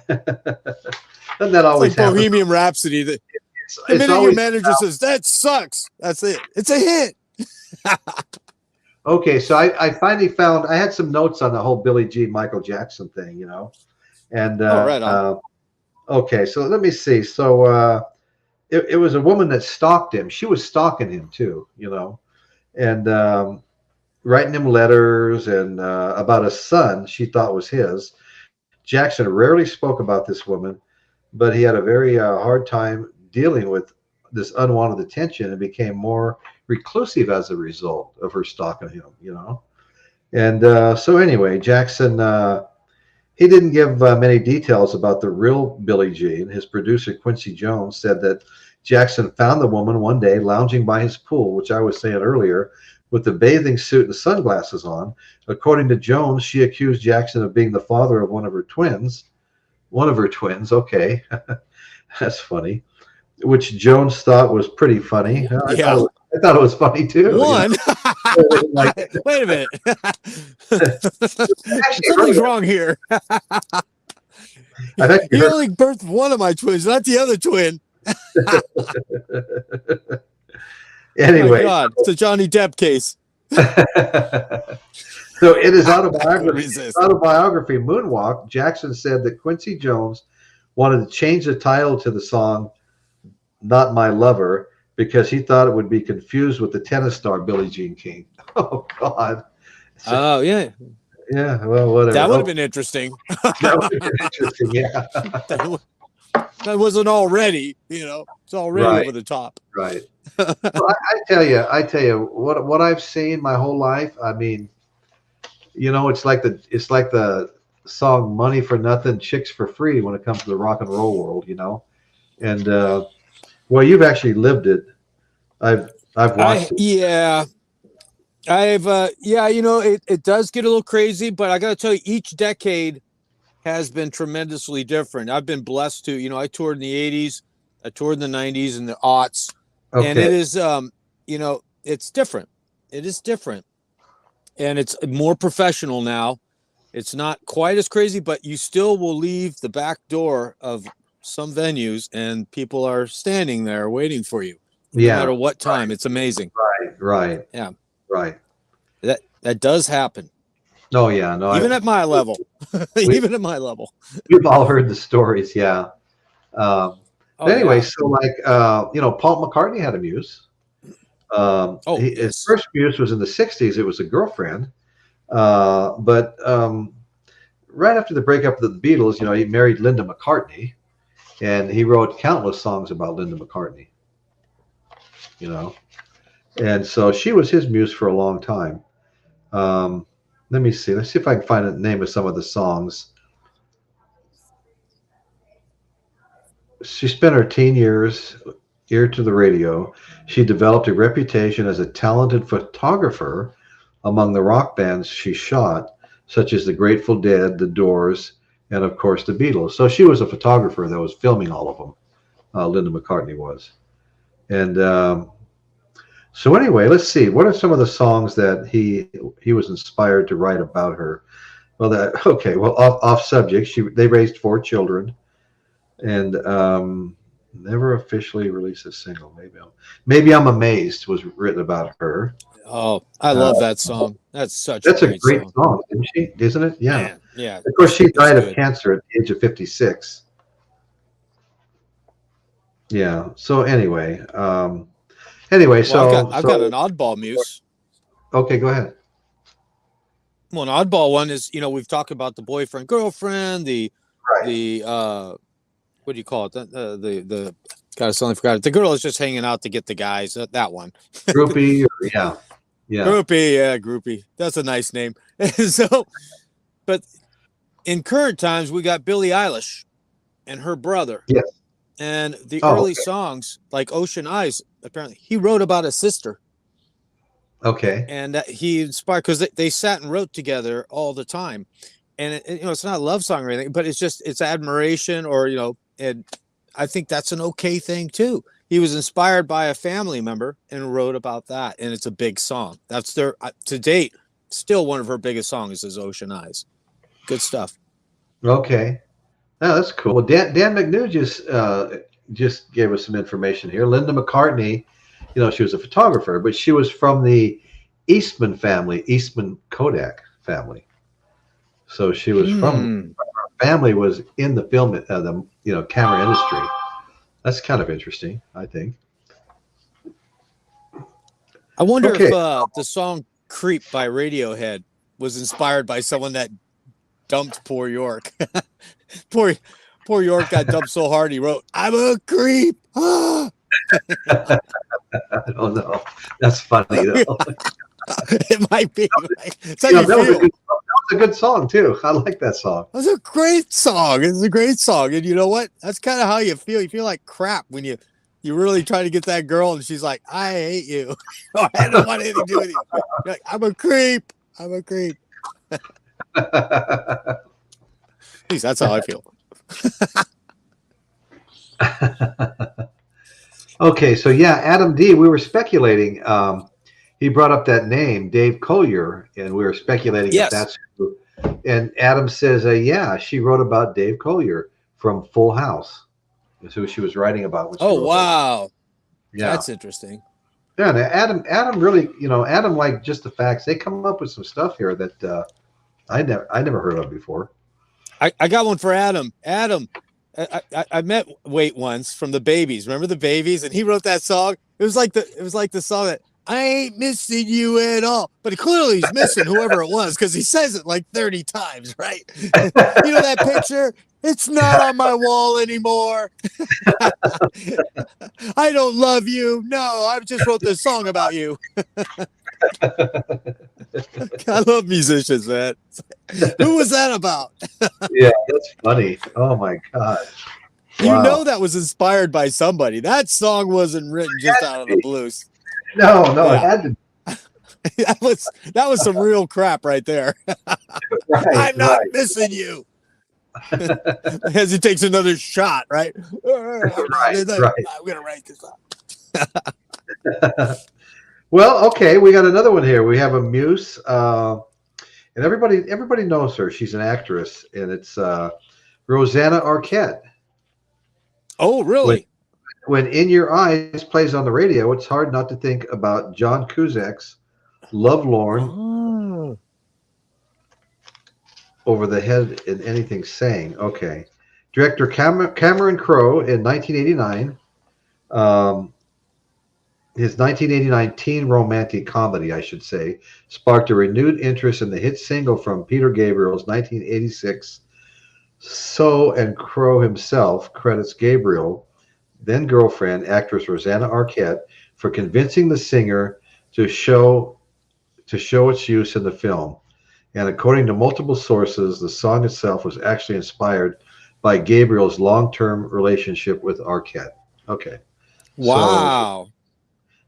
that It's always like happen? Bohemian Rhapsody. The It's minute your always manager says that sucks, that's it. It's a hit. okay. So I finally found. I had some notes on the whole Billie Jean Michael Jackson thing, and Oh, right on. okay. So let me see. So it was a woman that stalked him. She was stalking him too, and writing him letters and about a son she thought was his. Jackson rarely spoke about this woman, but he had a very hard time dealing with this unwanted attention and became more reclusive as a result of her stalking him. And so anyway, Jackson, he didn't give many details about the real Billie Jean. His producer, Quincy Jones, said that Jackson found the woman one day lounging by his pool, which I was saying earlier, with the bathing suit and sunglasses on. According to Jones, she accused Jackson of being the father of one of her twins. One of her twins, okay. That's funny. Which Jones thought was pretty funny. Yeah. I thought it was funny too. One. Like, wait a minute. actually, Something's wrong here. I've actually You heard. only birthed one of my twins, not the other twin. Anyway, Oh my God, it's a Johnny Depp case. so in his autobiography, Resist. Moonwalk, Jackson said that Quincy Jones wanted to change the title to the song "Not My Lover" because he thought it would be confused with the tennis star Billie Jean King. Oh God. Oh yeah, Yeah, well, whatever. that would have been interesting. That would have been interesting. Yeah. That wasn't already, it's already Right. over the top. Right. Well, I tell you what I've seen my whole life. I mean, it's like the song "Money for Nothing, Chicks for Free" when it comes to the rock and roll world, And well, you've actually lived it. I've watched it. Yeah. It does get a little crazy, but I got to tell you, each decade has been tremendously different. I've been blessed to, I toured in the 80s, I toured in the 90s and the aughts. Okay. And it is, it's different. It is different. And it's more professional now. It's not quite as crazy, but you still will leave the back door of some venues and people are standing there waiting for you. Yeah. No matter what time. Right. It's amazing. Right. Yeah. Right. That does happen. Oh yeah. No. Even at my level. Even at my level. We've all heard the stories. Yeah. But anyway, yeah. so like Paul McCartney had a muse. His first muse was in the 60s. It was a girlfriend. But right after the breakup of the Beatles, he married Linda McCartney, and he wrote countless songs about Linda McCartney. And so she was his muse for a long time. Let me see. Let's see if I can find the name of some of the songs. She spent her teen years ear to the radio. She developed a reputation as a talented photographer among the rock bands she shot, such as the Grateful Dead, the Doors, and of course the Beatles. So she was a photographer that was filming all of them. Linda McCartney was. And so anyway, let's see. What are some of the songs that he was inspired to write about her? Well, off subject. They raised 4 children, and never officially released a single. Maybe I'm Amazed was written about her. Oh, I love that song. That's a great song, isn't it? Yeah. Man, yeah. Of course, she died of cancer at the age of 56. Yeah. So anyway, so I've got an oddball muse. Okay, go ahead. Well, an oddball one is, we've talked about the boyfriend, girlfriend, the what do you call it? The God, I suddenly forgot it. The girl is just hanging out to get the guys. That one. Groupie. Yeah. Groupie. Yeah, groupie. That's a nice name. So, but in current times, we got Billie Eilish and her brother. Yes. And the Oh, early okay. songs, like Ocean Eyes, apparently he wrote about his sister. Okay. And he inspired, because they sat and wrote together all the time. And it's not a love song or anything, but it's admiration, or, and I think that's an okay thing too. He was inspired by a family member and wrote about that. And it's a big song. That's their, to date, still one of her biggest songs is Ocean Eyes. Good stuff. Okay. Oh, that's cool. Well, Dan McNew just gave us some information here. Linda McCartney, she was a photographer, but she was from the Eastman family, Eastman Kodak family. So she was from, her family was in the film, the camera industry. That's kind of interesting, I think. I wonder if the song "Creep" by Radiohead was inspired by someone that dumped poor York. poor York got dumped so hard he wrote, "I'm a creep." I don't know. That's funny though. It might be. It's how that was a good song too. I like that song. It was a great song. It's a great song, and you know what? That's kind of how you feel. You feel like crap when you really try to get that girl, and she's like, "I hate you. I don't want anything to do with you." You're like, "I'm a creep. I'm a creep." At least that's how I feel. Okay, so yeah, Adam D. We were speculating. He brought up that name, Dave Collier, and we were speculating if that's who. And Adam says, yeah, she wrote about Dave Collier from Full House. That's who she was writing about. When she wrote wow. That. Yeah. That's interesting. Yeah, and Adam really, Adam liked just the facts. They come up with some stuff here that I never heard of before. I got one for Adam. Adam, I met Wait once from the Babies. Remember the Babies? And he wrote that song. It was like the song that, "I ain't missing you at all." But clearly he's missing whoever it was, because he says it like 30 times, right? You know that picture? "It's not on my wall anymore. I don't love you. No, I just wrote this song about you." I love musicians, man. Who was that about? Yeah, that's funny. Oh my God. Wow. You know that was inspired by somebody. That song wasn't written just out of the blues. No, it had to. that was some real crap right there. I'm not missing you. As he takes another shot, right? Right. I'm gonna write this up. Well, okay, we got another one here. We have a Muse, and everybody knows her. She's an actress, and it's Rosanna Arquette. Oh, really? When "In Your Eyes" plays on the radio, it's hard not to think about John Cusack's "Lovelorn," over the head in anything saying. Okay. Director Cameron Crowe in 1989. His 1989 teen romantic comedy, I should say, sparked a renewed interest in the hit single from Peter Gabriel's 1986. So, and Crowe himself credits Gabriel, then girlfriend, actress Rosanna Arquette, for convincing the singer to show its use in the film. And according to multiple sources, the song itself was actually inspired by Gabriel's long-term relationship with Arquette. Okay. Wow. So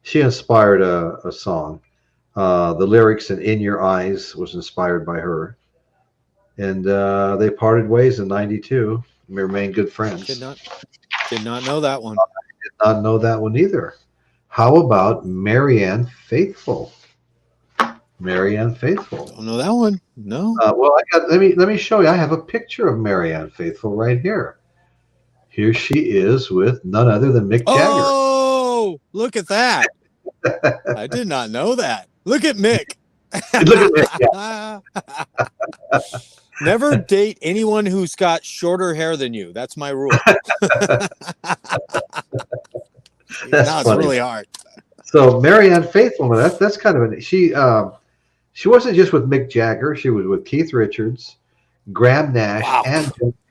she inspired a song. The lyrics in Your Eyes" was inspired by her. And they parted ways in '92. We remain good friends. Did not know that one. I did not know that one either. How about Marianne Faithful? Marianne Faithful. Don't know that one. No. Well, let me show you. I have a picture of Marianne Faithful right here. Here she is with none other than Mick Jagger. Oh, look at that. I did not know that. Look at Mick. Look at Mick. Yeah. Never date anyone who's got shorter hair than you. That's my rule. It's really hard. So Marianne Faithful, that's kind of she wasn't just with Mick Jagger. She was with Keith Richards, Graham Nash, wow,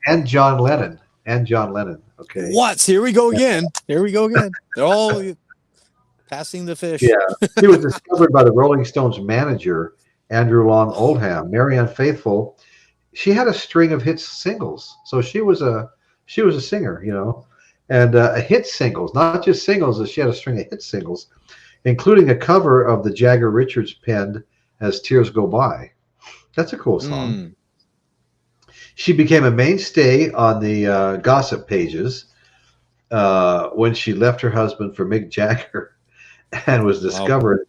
and John Lennon. Okay. What? Here we go again. They're all passing the fish. Yeah. She was discovered by the Rolling Stones manager Andrew Long Oldham. Marianne Faithful, she had a string of hit singles, so she was a singer, you know, and hit singles, not just singles. She had a string of hit singles, including a cover of the Jagger Richards penned "As Tears Go By." That's a cool song. She became a mainstay on the gossip pages when she left her husband for Mick Jagger and was discovered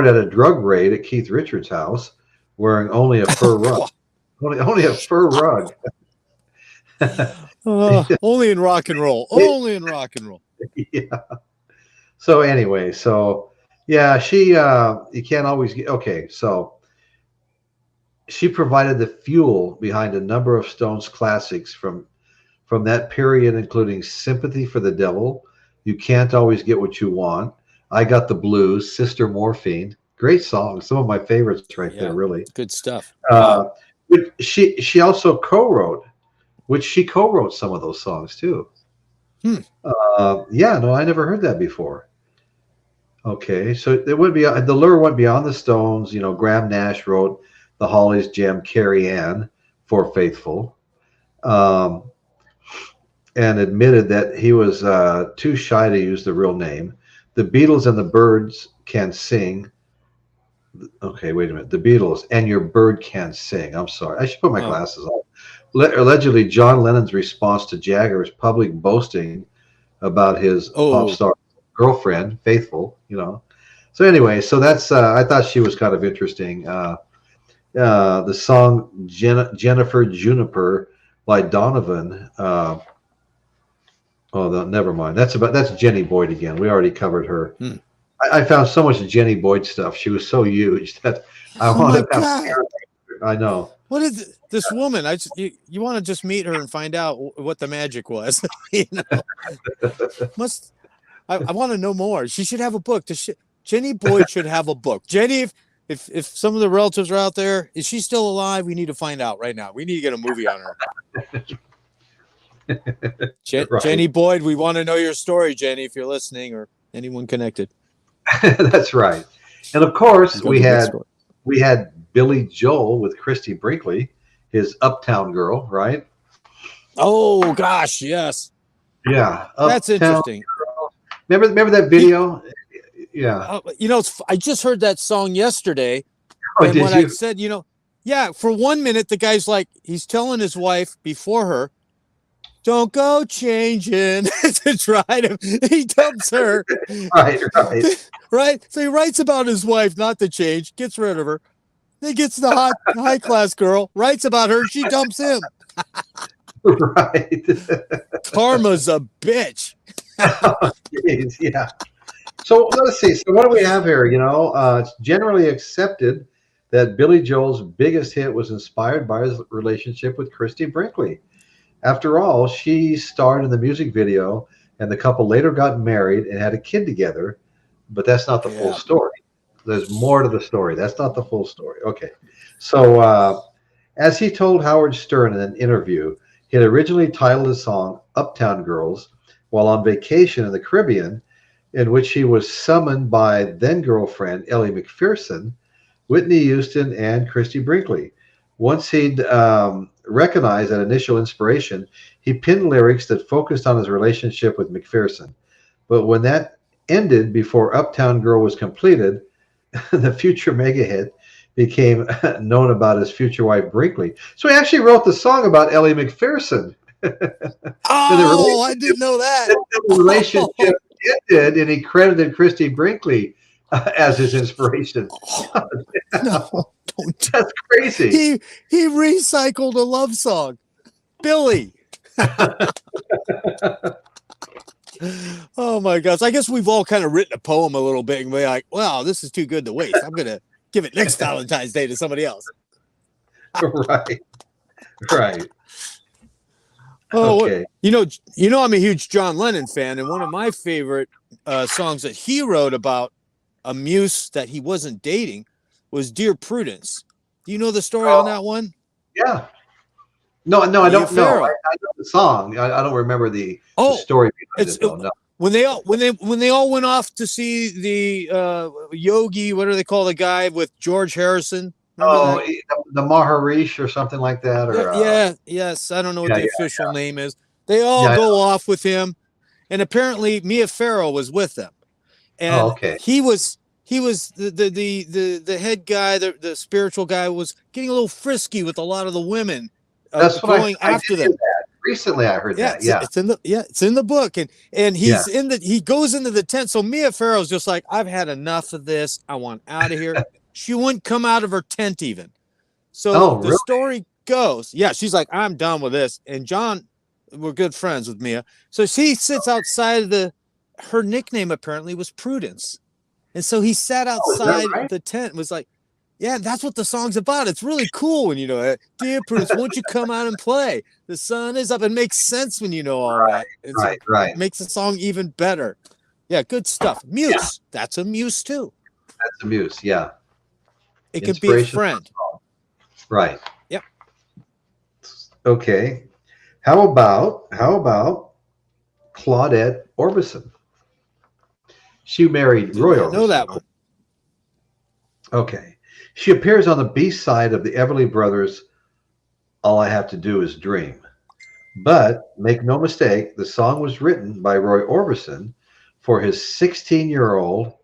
at a drug raid at Keith Richards' house wearing only a fur rug. Only a fur rug. Only in rock and roll. Only in rock and roll. Yeah. So anyway, yeah, she you can't always get okay. So she provided the fuel behind a number of Stones classics from that period, including "Sympathy for the Devil," "You Can't Always Get What You Want," "I Got the Blues," "Sister Morphine." Great songs, some of my favorites right there. Really good stuff. She also co-wrote some of those songs too. Yeah, no, I never heard that before. Okay, so it would be the lure went beyond the Stones. You know, Graham Nash wrote the Hollies gem "Carrie Ann" for Faithful, and admitted that he was too shy to use the real name. The Beatles and the Birds Can Sing. Okay, wait a minute. The Beatles and Your Bird Can Sing. I'm sorry. I should put my glasses on. Allegedly, John Lennon's response to Jagger's public boasting about his pop star girlfriend, Faithful, you know. So anyway, so that's, I thought she was kind of interesting. The song Jennifer Juniper by Donovan. Never mind. That's Jenny Boyd again. We already covered her. I found so much Jenny Boyd stuff. She was so huge that I wanted to. I know. What is this woman? You want to just meet her and find out what the magic was. You know? I want to know more. She should have a book. Jenny Boyd should have a book. Jenny, if some of the relatives are out there, is she still alive? We need to find out right now. We need to get a movie on her. Right. Jenny Boyd, we want to know your story, Jenny, if you're listening or anyone connected. That's right. And of course, we had Billy Joel with Christy Brinkley, his Uptown Girl, right? Oh gosh, yes. Yeah, that's interesting. Girl. Remember that video? Yeah. You know, I just heard that song yesterday. And when I said, you know, yeah, for 1 minute the guy's like, he's telling his wife before her, "Don't go changing," to try to. He dumps her. Right. So he writes about his wife not to change, gets rid of her. Then gets the high class girl, writes about her, she dumps him. Right. Karma's a bitch. Oh, geez, yeah. So let's see. So what do we have here? You know, it's generally accepted that Billy Joel's biggest hit was inspired by his relationship with Christy Brinkley. After all, she starred in the music video, and the couple later got married and had a kid together. But that's not the full story. There's more to the story. That's not the full story. Okay. So as he told Howard Stern in an interview, he had originally titled his song "Uptown Girls" while on vacation in the Caribbean, in which he was summoned by then-girlfriend Ellie McPherson, Whitney Houston, and Christy Brinkley. Once he'd recognized that initial inspiration, he penned lyrics that focused on his relationship with McPherson. But when that ended before Uptown Girl was completed, the future mega hit became known about his future wife Brinkley. So he actually wrote the song about Ellie McPherson. Oh, I didn't know that. The relationship ended, and he credited Christy Brinkley as his inspiration. No, that's crazy. He recycled a love song, Billy. Oh my gosh! I guess we've all kind of written a poem a little bit and be like, "Wow, this is too good to waste. I'm gonna give it next Valentine's Day to somebody else." Right. Oh, okay. You know, I'm a huge John Lennon fan, and one of my favorite songs that he wrote about a muse that he wasn't dating was "Dear Prudence." Do you know the story on that one? Yeah. No, I don't know. I know the song. I don't remember the story behind it. No. when they all went off to see the Yogi, what do they call the guy with George Harrison? Remember the Maharishi or something like that, or yes, I don't know what yeah, the official name is. They all go off with him, and apparently Mia Farrow was with them, and he was the head guy, the spiritual guy, was getting a little frisky with a lot of the women. That's what going after them. Recently, I heard that. Yeah, it's in the book, and he's he goes into the tent. So Mia Farrow's just like, I've had enough of this. I want out of here. She wouldn't come out of her tent even. So the story goes, she's like, I'm done with this. And John, we're good friends with Mia. So she sits outside of her nickname apparently was Prudence. And so he sat outside the tent and was like, yeah, that's what the song's about. It's really cool when you know it. Dear Prudence, won't you come out and play? The sun is up. It makes sense when you know all that. It makes the song even better. Yeah, good stuff. Muse. Yeah. That's a Muse too. That's a Muse, yeah. It could be a friend. Right. Yep. Okay. How about Claudette Orbison? She married Roy Orbison. I know that one. Okay. She appears on the B-side of the Everly Brothers' All I Have to Do Is Dream. But make no mistake, the song was written by Roy Orbison for his 16-year-old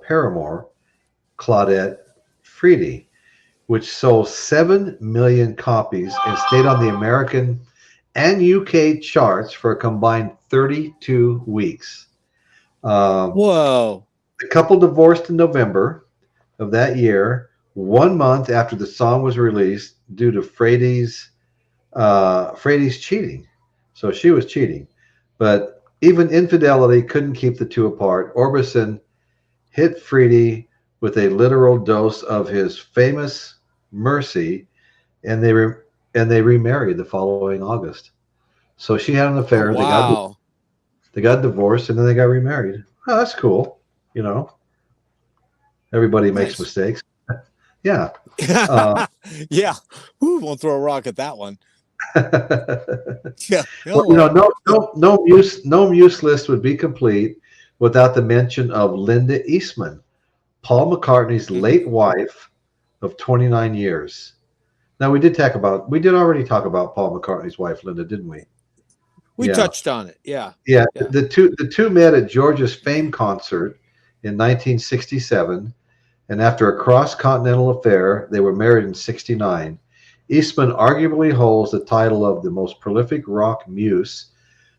paramour, Claudette Freedy, which sold 7 million copies and stayed on the American and UK charts for a combined 32 weeks. Whoa. The couple divorced in November of that year, 1 month after the song was released, due to Fredy's cheating. So she was cheating. But even infidelity couldn't keep the two apart. Orbison hit Freedy with a literal dose of his famous Mercy, and they remarried the following August. So she had an affair. Oh, wow. They got divorced, and then they got remarried. Oh, that's cool. You know, everybody makes mistakes. Yeah. Yeah. Ooh, won't throw a rock at that one. Yeah. Well, no Muse list would be complete without the mention of Linda Eastman, Paul McCartney's late wife of 29 years. Now we did already talk about Paul McCartney's wife, Linda, didn't we? We touched on it. Yeah. Yeah. The two met at George's Fame concert in 1967, and after a cross-continental affair, they were married in 69. Eastman arguably holds the title of the most prolific rock muse,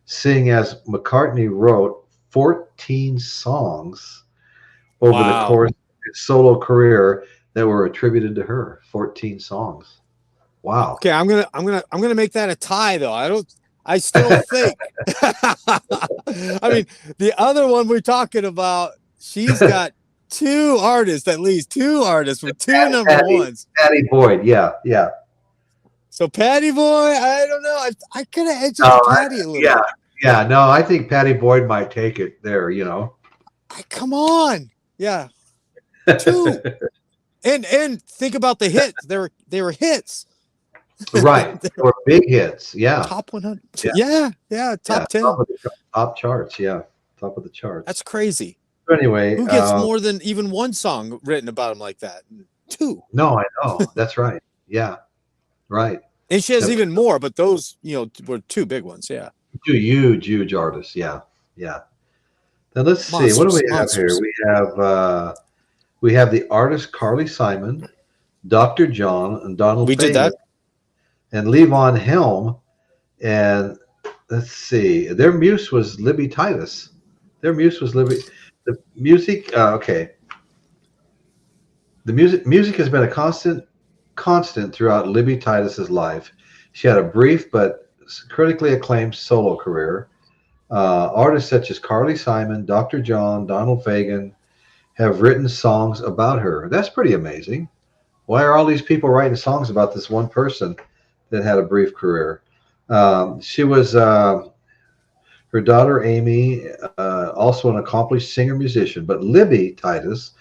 seeing as McCartney wrote 14 songs over the course of his solo career that were attributed to her. 14 songs. Wow. Okay, I'm gonna make that a tie though. I still think. I mean, the other one we're talking about, she's got at least two artists with two number ones. Patti Boyd, yeah. So Patti Boyd, I don't know. I could have edged Patti a little bit. Yeah, no, I think Patti Boyd might take it there, you know. Come on. Yeah. Two. And think about the hits. They were hits. Right. They were big hits. Yeah. Top 100. Yeah. Top 10. Top charts. Yeah. Top of the charts. That's crazy. So anyway, who gets more than even one song written about him like that? Two. No, I know. That's right. Yeah. Right. And she has even more, but those, were two big ones. Yeah. Two huge artists. Yeah. Yeah. Now let's see. What do we have here? We have the artist Carly Simon, Dr. John, and Donald Fagen. We did that. And Levon Helm, and let's see, their muse was Libby Titus. The music, okay. The music has been a constant throughout Libby Titus's life. She had a brief but critically acclaimed solo career. Artists such as Carly Simon, Dr. John, Donald Fagen have written songs about her. That's pretty amazing. Why are all these people writing songs about this one person that had a brief career? She was her daughter Amy, also an accomplished singer-musician, but Libby Titus'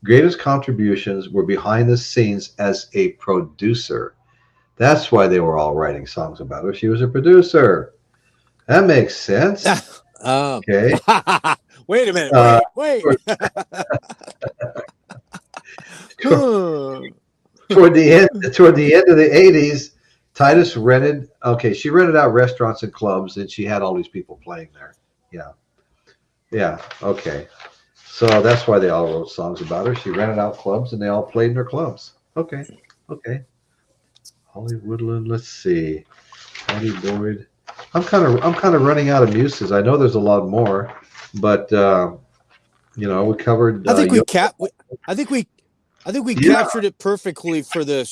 greatest contributions were behind the scenes as a producer. That's why they were all writing songs about her. She was a producer. That makes sense. Okay. Wait a minute. Wait. Toward the end of the 80s, Titus rented. Okay, she rented out restaurants and clubs, and she had all these people playing there. Yeah. Yeah. Okay. So that's why they all wrote songs about her. She rented out clubs, and they all played in her clubs. Okay. Okay. Holly Woodland. Let's see. Patty Boyd. I'm kind of running out of Muses. I know there's a lot more, but you know, we covered. I think we captured it perfectly for the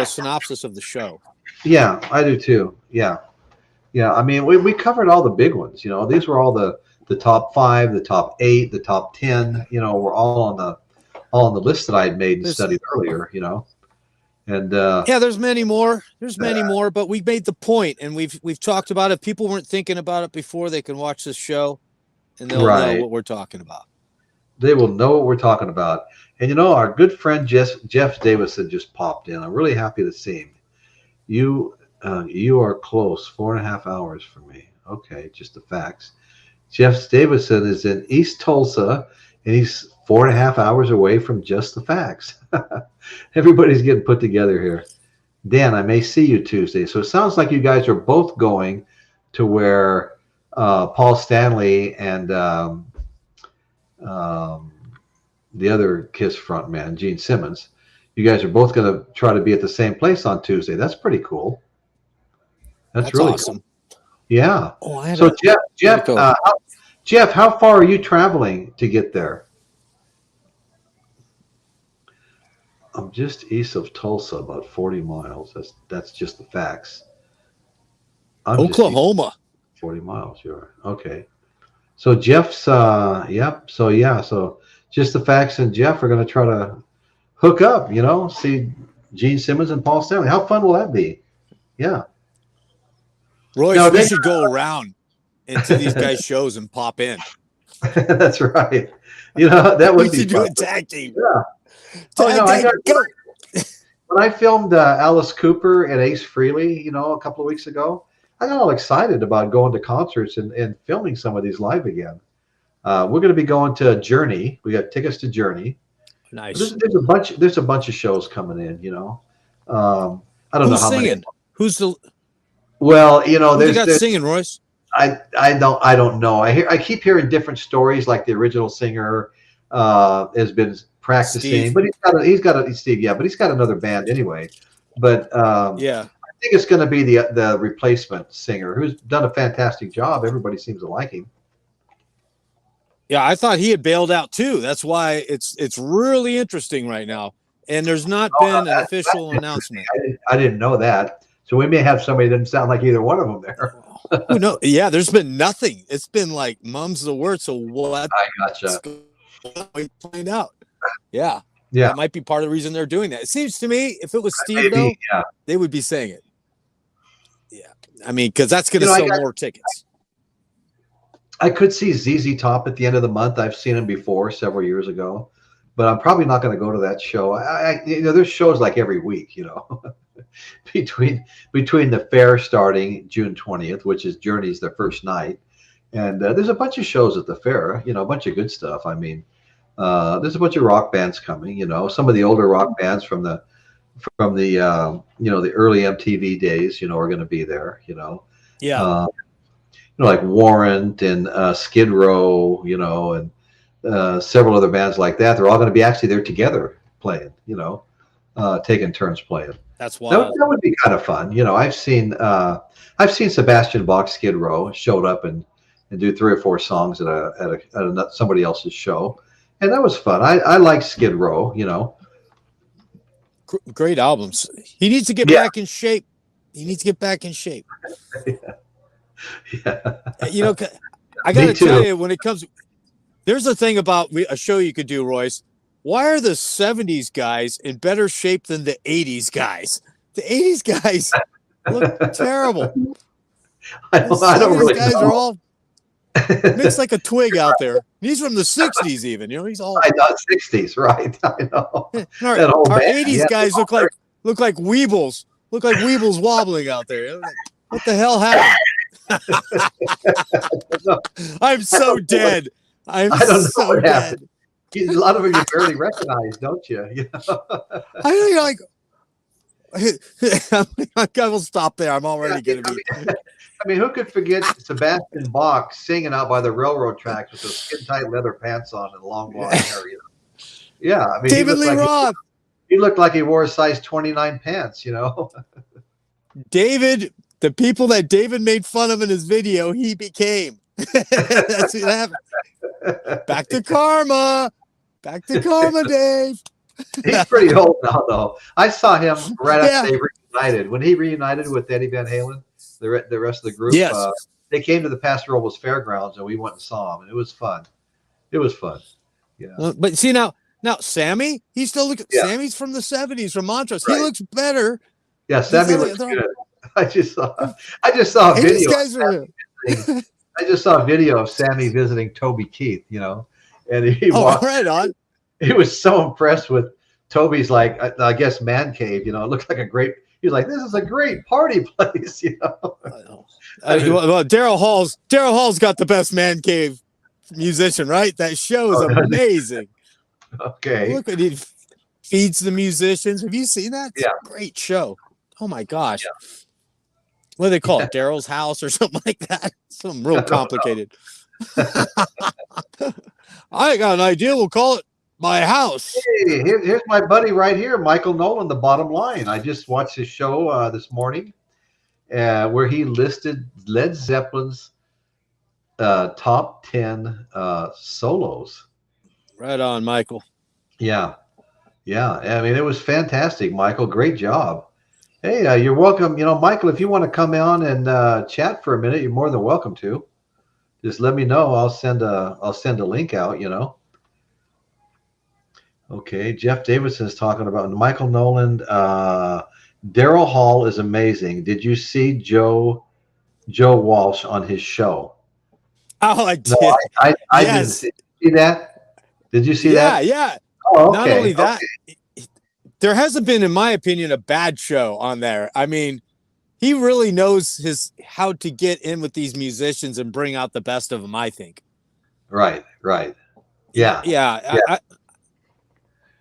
synopsis of the show. Yeah, I do too. Yeah. Yeah. I mean, we covered all the big ones. You know, these were all the top 5, the top 8, the top 10. You know, were all on the list that I had made and studied earlier. You know. And yeah, there's many more. There's many more, but we made the point, and we've talked about it. If people weren't thinking about it before, they can watch this show, and they'll know what we're talking about. They will know what we're talking about. And you know, our good friend Jeff Davison just popped in. I'm really happy to see him. You are close, 4.5 hours from me. Okay, just the facts. Jeff Davison is in East Tulsa, and he's 4.5 hours away from Just the Facts. Everybody's getting put together here. Dan, I may see you Tuesday. So it sounds like you guys are both going to where Paul Stanley and the other Kiss frontman, Gene Simmons, you guys are both going to try to be at the same place on Tuesday. That's pretty cool. That's really awesome. Cool. Yeah. Oh, so Jeff, how far are you traveling to get there? I'm just east of Tulsa, about 40 miles. That's just the facts. Oklahoma. 40 miles, you're okay. So Jeff's yep. So yeah, so just the facts and Jeff are gonna try to hook up, you know, see Gene Simmons and Paul Stanley. How fun will that be? Yeah. Royce, we should go around into these guys' shows and pop in. That's right. You know, that would be should do a tag team. Yeah. When I filmed Alice Cooper and Ace Frehley, you know, a couple of weeks ago, I got all excited about going to concerts and filming some of these live again. We're going to be going to Journey. We got tickets to Journey. Nice. There's a bunch of shows coming in. You know, I don't know how singing? many. Who's the? Well, you know, there's singing, Royce. I don't know. I keep hearing different stories. Like the original singer has been practicing, Steve. but he's got Steve, yeah, but he's got another band anyway. But yeah, I think it's going to be the replacement singer who's done a fantastic job. Everybody seems to like him. Yeah, I thought he had bailed out too. That's why it's really interesting right now. And there's not been an official announcement. I didn't know that. So we may have somebody that doesn't sound like either one of them there. No, yeah, there's been nothing. It's been like mum's the word. So what? I gotcha. We find out. Yeah. Yeah. That might be part of the reason they're doing that. It seems to me if it was Steve, maybe, though, yeah, they would be saying it. Yeah. I mean, because that's going to sell more tickets. I could see ZZ Top at the end of the month. I've seen him before several years ago, but I'm probably not going to go to that show. You know, there's shows like every week, you know, between the fair starting June 20th, which is Journey's their first night. And there's a bunch of shows at the fair, you know, a bunch of good stuff. I mean, there's a bunch of rock bands coming, you know, some of the older rock bands from the you know, the early MTV days, you know, are going to be there, you know. Yeah. You know, like Warrant and Skid Row, you know, and several other bands like that. They're all going to be actually there together playing, you know, taking turns playing. That's wild. That would be kind of fun. You know, I've seen Sebastian Bach, Skid Row showed up and do 3 or 4 songs at somebody else's show. And that was fun. I like Skid Row, you know. Great albums. He needs to get back in shape. He needs to get back in shape. Yeah. You know, I got to tell you, when it comes, there's a thing about a show you could do, Royce. Why are the 70s guys in better shape than the 80s guys? The 80s guys look terrible. I don't really guys know. Are all mixed like a twig out there. He's from the 60s even. You know, he's all 60s, right? I know. Our 80s guys look like weebles. Look like weebles wobbling out there. What the hell happened? I'm so dead. I don't know so what dead. happened. A lot of them you barely recognize, don't you? I think like. I will stop there. I'm already going to be. I mean, who could forget Sebastian Bach singing out by the railroad tracks with those skin-tight leather pants on and long blonde hair? You know? Yeah, I mean, David Lee Roth. He looked like he wore a size 29 pants. You know, David. The people that David made fun of in his video, he became. That's what happened. Back to karma. Back to karma, Dave. He's pretty old now, though. I saw him right after they reunited. When he reunited with Eddie Van Halen, the rest of the group, yes. They came to the Paso Robles Fairgrounds, and we went and saw him, and it was fun. It was fun. Yeah. Well, but see now Sammy, he still looks. Yeah. Sammy's from the '70s, from Montrose. Right. He looks better. Yeah, Sammy looks good. I just saw a video. These guys are. I just saw a video of Sammy visiting Toby Keith. You know, and he walked. Right on. He was so impressed with Toby's, like, I guess, man cave. You know, it looked like a great. He was like, "This is a great party place." You know. Well, Daryl Hall's got the best man cave musician, right? That show is amazing. Okay. Look at he feeds the musicians. Have you seen that? It's a great show. Oh my gosh. Yeah. What do they call it? Daryl's house or something like that? Something real complicated. I got an idea. We'll call it My House. Hey, here's my buddy right here, Michael Nolan, The Bottom Line. I just watched his show this morning where he listed Led Zeppelin's top 10 solos. Right on, Michael. Yeah. Yeah. I mean, it was fantastic, Michael. Great job. Hey, you're welcome. You know, Michael, if you want to come on and chat for a minute, you're more than welcome to. Just let me know. I'll send a link out, you know. Okay, Jeff Davidson is talking about Michael Nolan. Daryl Hall is amazing. Did you see Joe Walsh on his show? Oh, I did. No, I yes. Didn't see that. Did you see that? Yeah. Oh, okay. Not only that, there hasn't been, in my opinion, a bad show on there. I mean, he really knows how to get in with these musicians and bring out the best of them, I think. Right. Yeah.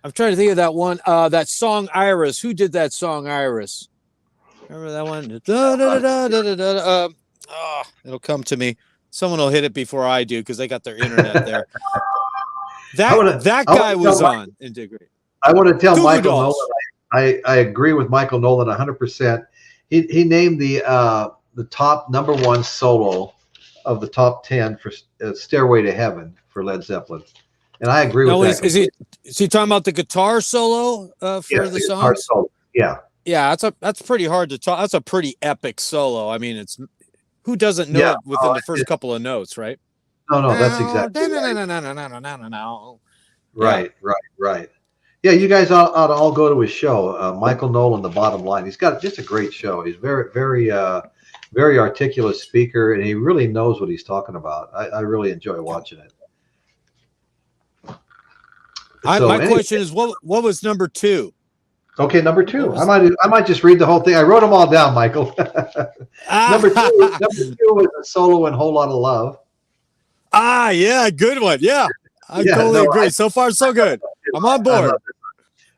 I'm trying to think of that one. That song Iris. Who did that song Iris? Remember that one? It'll come to me. Someone will hit it before I do because they got their internet there. That guy was on Integrate. I want to tell Michael Nolan. I agree with Michael Nolan 100%. He named the top #1 solo of the top 10 for Stairway to Heaven for Led Zeppelin. And I agree with that. Is he talking about the guitar solo for the song? Yeah. Yeah, that's pretty hard to talk. That's a pretty epic solo. I mean, it's who doesn't know it within the first couple of notes, right? No, that's exactly right. Right. Yeah, you guys ought to all go to his show. Michael Nolan, The Bottom Line. He's got just a great show. He's very articulate speaker, and he really knows what he's talking about. I really enjoy watching it. My question is, what was #2? Okay, #2. I might just read the whole thing. I wrote them all down, Michael. Number two was a solo and Whole Lot of Love. Yeah, good one. Yeah, I totally agree. So far, so good. I'm on board.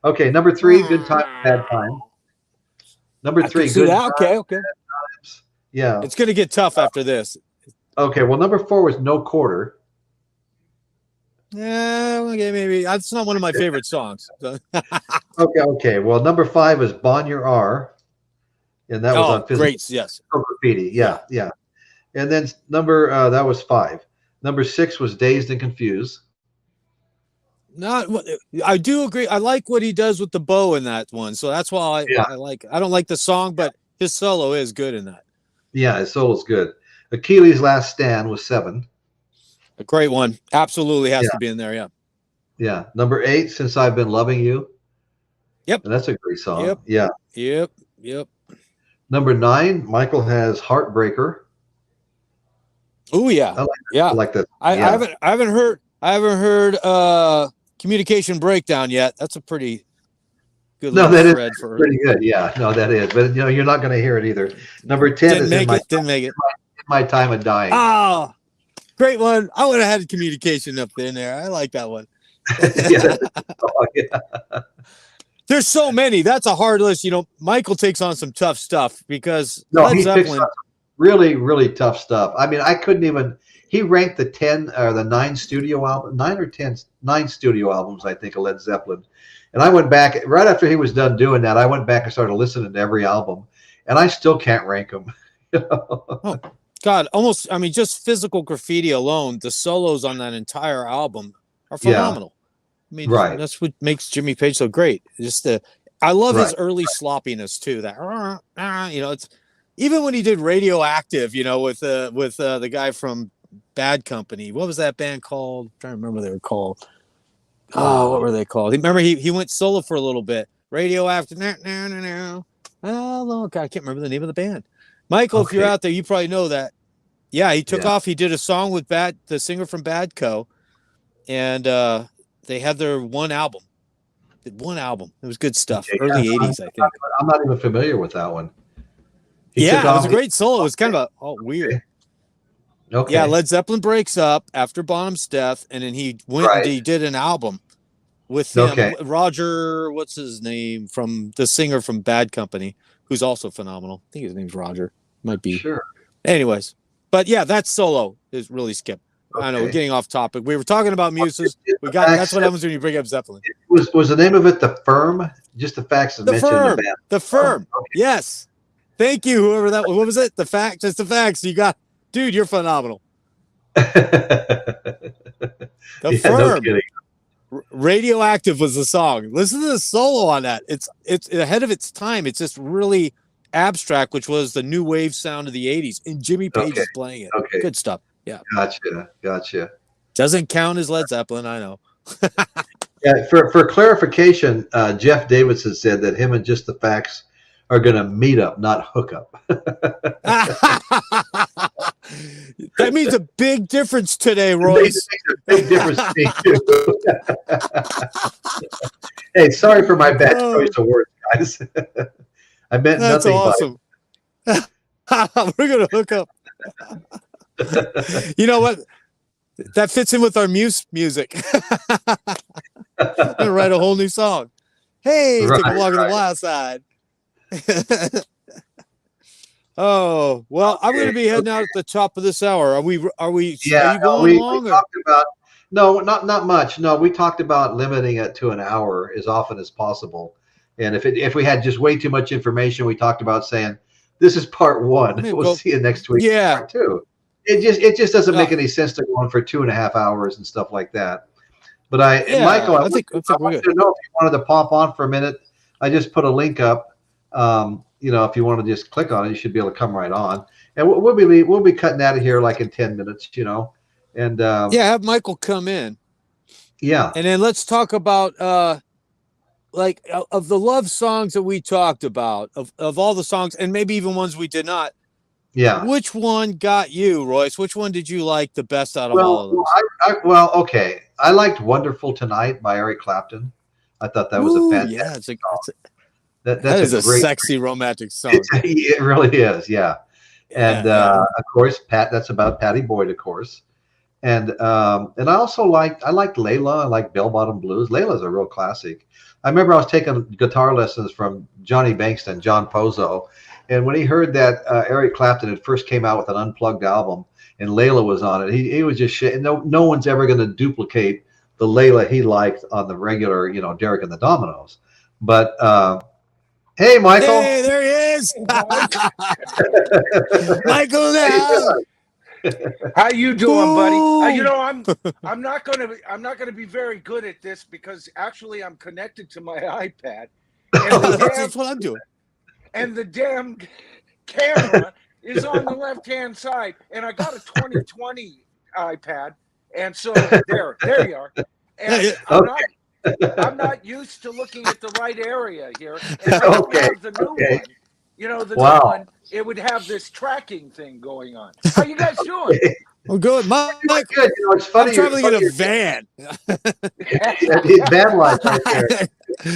Okay, #3, Good Time, Bad Time. #3, Good Time. Okay. Yeah. It's going to get tough after this. Okay, well, #4 was No Quarter. Yeah, okay, maybe. That's not one of my favorite songs. Okay. Well, #5 is Bon Your R. And that was on Physical great, yes. Graffiti. Yeah. And then that was 5. #6 was Dazed and Confused. I do agree. I like what he does with the bow in that one. So that's why I like. I don't like the song, but his solo is good in that. Yeah, his solo's good. Achilles' Last Stand was 7. A great one. Absolutely has to be in there. Yeah. #8, Since I've Been Loving You. Yep. And that's a great song. Yep. Yeah. Yep. '9, Michael has Heartbreaker. Oh yeah. I like that. I haven't heard Communication Breakdown yet. That's a pretty good. No, that is pretty good. Yeah. No, that is. But you're not going to hear it either. #10 didn't make it. My Time of Dying. Oh, great one. I would have had communication up in there. I like that one. Yeah. Oh, yeah. There's so many. That's a hard list. You know, Michael takes on some tough stuff because No, Led he picks Zeppelin. up really, really tough stuff. I mean, I couldn't even. He ranked the 10 or the 9 studio albums, 9 studio albums, I think, of Led Zeppelin. And I went back right after he was done doing that. I went back and started listening to every album, and I still can't rank them. Oh, God, almost. I mean, just Physical Graffiti alone, the solos on that entire album are phenomenal. I mean, Right. that's what makes Jimmy Page so great. Just I love his Right. early sloppiness too. That you know, it's even when he did Radioactive, you know, with the guy from Bad Company. What was that band called? I'm trying to remember what they were called. Oh, what were they called? Remember he went solo for a little bit. Radioactive. Oh, God, I can't remember the name of the band. Michael, if you're out there, you probably know that. Yeah, he took off. He did a song with the singer from Bad Co. And they had their one album. It was good stuff. Early 80s, I think. I'm not even familiar with that one. It was a great solo. It was kind of weird. Okay. Yeah, Led Zeppelin breaks up after Bonham's death, and then he went and he did an album with him. Roger, what's his name, from the singer from Bad Company, who's also phenomenal. I think his name's Roger. Might be. Sure. Anyways, but yeah, that solo is really skip. I know we're getting off topic. We were talking about Muses. That's what happens when you bring up Zeppelin. Was the name of it The Firm? Just the facts that mentioned in the band. The Firm. Okay. Yes. Thank you, whoever that was. What was it? The Facts. Just the Facts. You got, dude, you're phenomenal. The Firm. No, Radioactive was the song. Listen to the solo on that. It's ahead of its time. It's just really abstract, which was the new wave sound of the 80s. And Jimmy Page is playing it. Okay. Good stuff. Yeah. Gotcha. Doesn't count as Led Zeppelin, I know. Yeah, for clarification, Jeff Davidson said that him and Just the Facts are going to meet up, not hook up. That means a big difference today, Royce. It makes a big difference to me, too. Hey, sorry for my bad choice of words, guys. I meant That's nothing awesome. We're going to hook up. You know what? That fits in with our Muse music. I'm gonna write a whole new song. Hey, take a walk on the wild side. Oh, well, I'm gonna be heading out at the top of this hour. Are we are you going long? We talked about not much. No, we talked about limiting it to an hour as often as possible. And if we had just way too much information, we talked about saying this is part 1. We'll see you next week. Yeah. Part 2. It just doesn't make any sense to go on for 2.5 hours and stuff like that. But Michael, I think I wanted to know if you wanted to pop on for a minute. I just put a link up. You know, if you want to just click on it, you should be able to come right on. And we'll be cutting out of here like in 10 minutes. You know, and have Michael come in. Yeah, and then let's talk about like of the love songs that we talked about, of all the songs, and maybe even ones we did not. Yeah. Which one got you, Royce? Which one did you like the best out of all of those? Okay. I liked "Wonderful Tonight" by Eric Clapton. I thought that was a fantastic song. That is a great, sexy romantic song. It really is, yeah. And of course, that's about Patty Boyd, of course. And I also liked Layla. I like Bell Bottom Blues. Layla's a real classic. I remember I was taking guitar lessons from Johnny Bankston, John Pozo. And when he heard that Eric Clapton had first came out with an unplugged album and Layla was on it, he was just shit. No one's ever going to duplicate the Layla he liked on the regular, you know, Derek and the Dominoes. But hey, Michael. Hey, there he is. Michael now. How you doing, buddy? You know, I'm not gonna be very good at this because actually I'm connected to my iPad. And that's what I'm doing. And the damn camera is on the left-hand side, and I got a 2020 iPad, and so there you are. And I'm not used to looking at the right area here. And I don't have the new one. You know, the new one, it would have this tracking thing going on. How you guys doing? Well, good. Mike, good. You know, it's funny. I'm traveling in a van. Van life right there.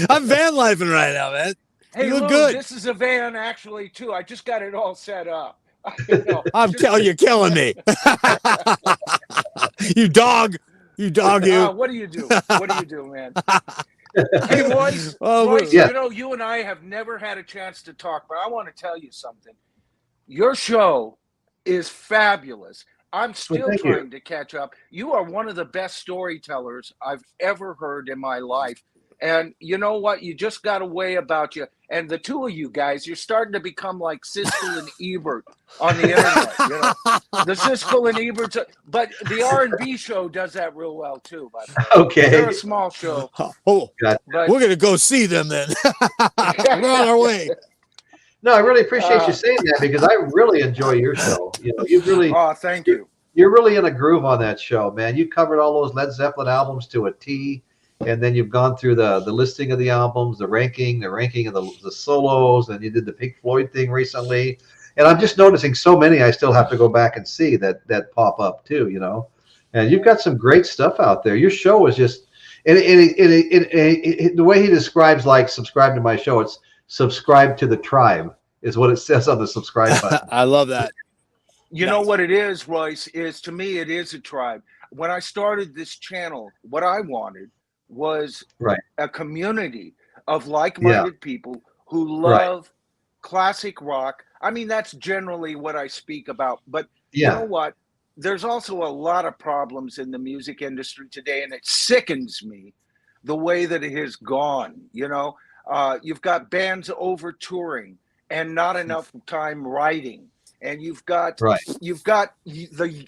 I'm van lifing right now, man. Hey, you look Lou, good. This is a van actually too. I just got it all set up. You're killing me. You dog. You dog, you. What do you do? What do you do, man? Hey, Royce, yeah. you know, you and I have never had a chance to talk, but I want to tell you something. Your show is fabulous. I'm still trying to catch up. You are one of the best storytellers I've ever heard in my life. And you know what? You just got a way about you. And the two of you guys, you're starting to become like Siskel and Ebert on the internet. You know, the Siskel and Ebert. But the R&B show does that real well too. By the way. Okay, they're a small show. Oh, but we're gonna go see them then. We're on our way. No, I really appreciate you saying that, because I really enjoy your show. You know, you've really. Oh, thank you. You're really in a groove on that show, man. You covered all those Led Zeppelin albums to a T. And then you've gone through the listing of the albums, the ranking of the solos, and you did the Pink Floyd thing recently. And I'm just noticing so many I still have to go back and see that pop up too, you know. And you've got some great stuff out there. Your show is just, the way he describes, like, subscribe to my show, it's subscribe to the tribe is what it says on the subscribe button. I love that. You know what it is, Royce, is to me, it is a tribe. When I started this channel, what I wanted was a community of like-minded people who love classic rock. I mean, that's generally what I speak about. But you know what? There's also a lot of problems in the music industry today, and it sickens me the way that it has gone. You know, you've got bands over touring and not enough time writing. And you've got the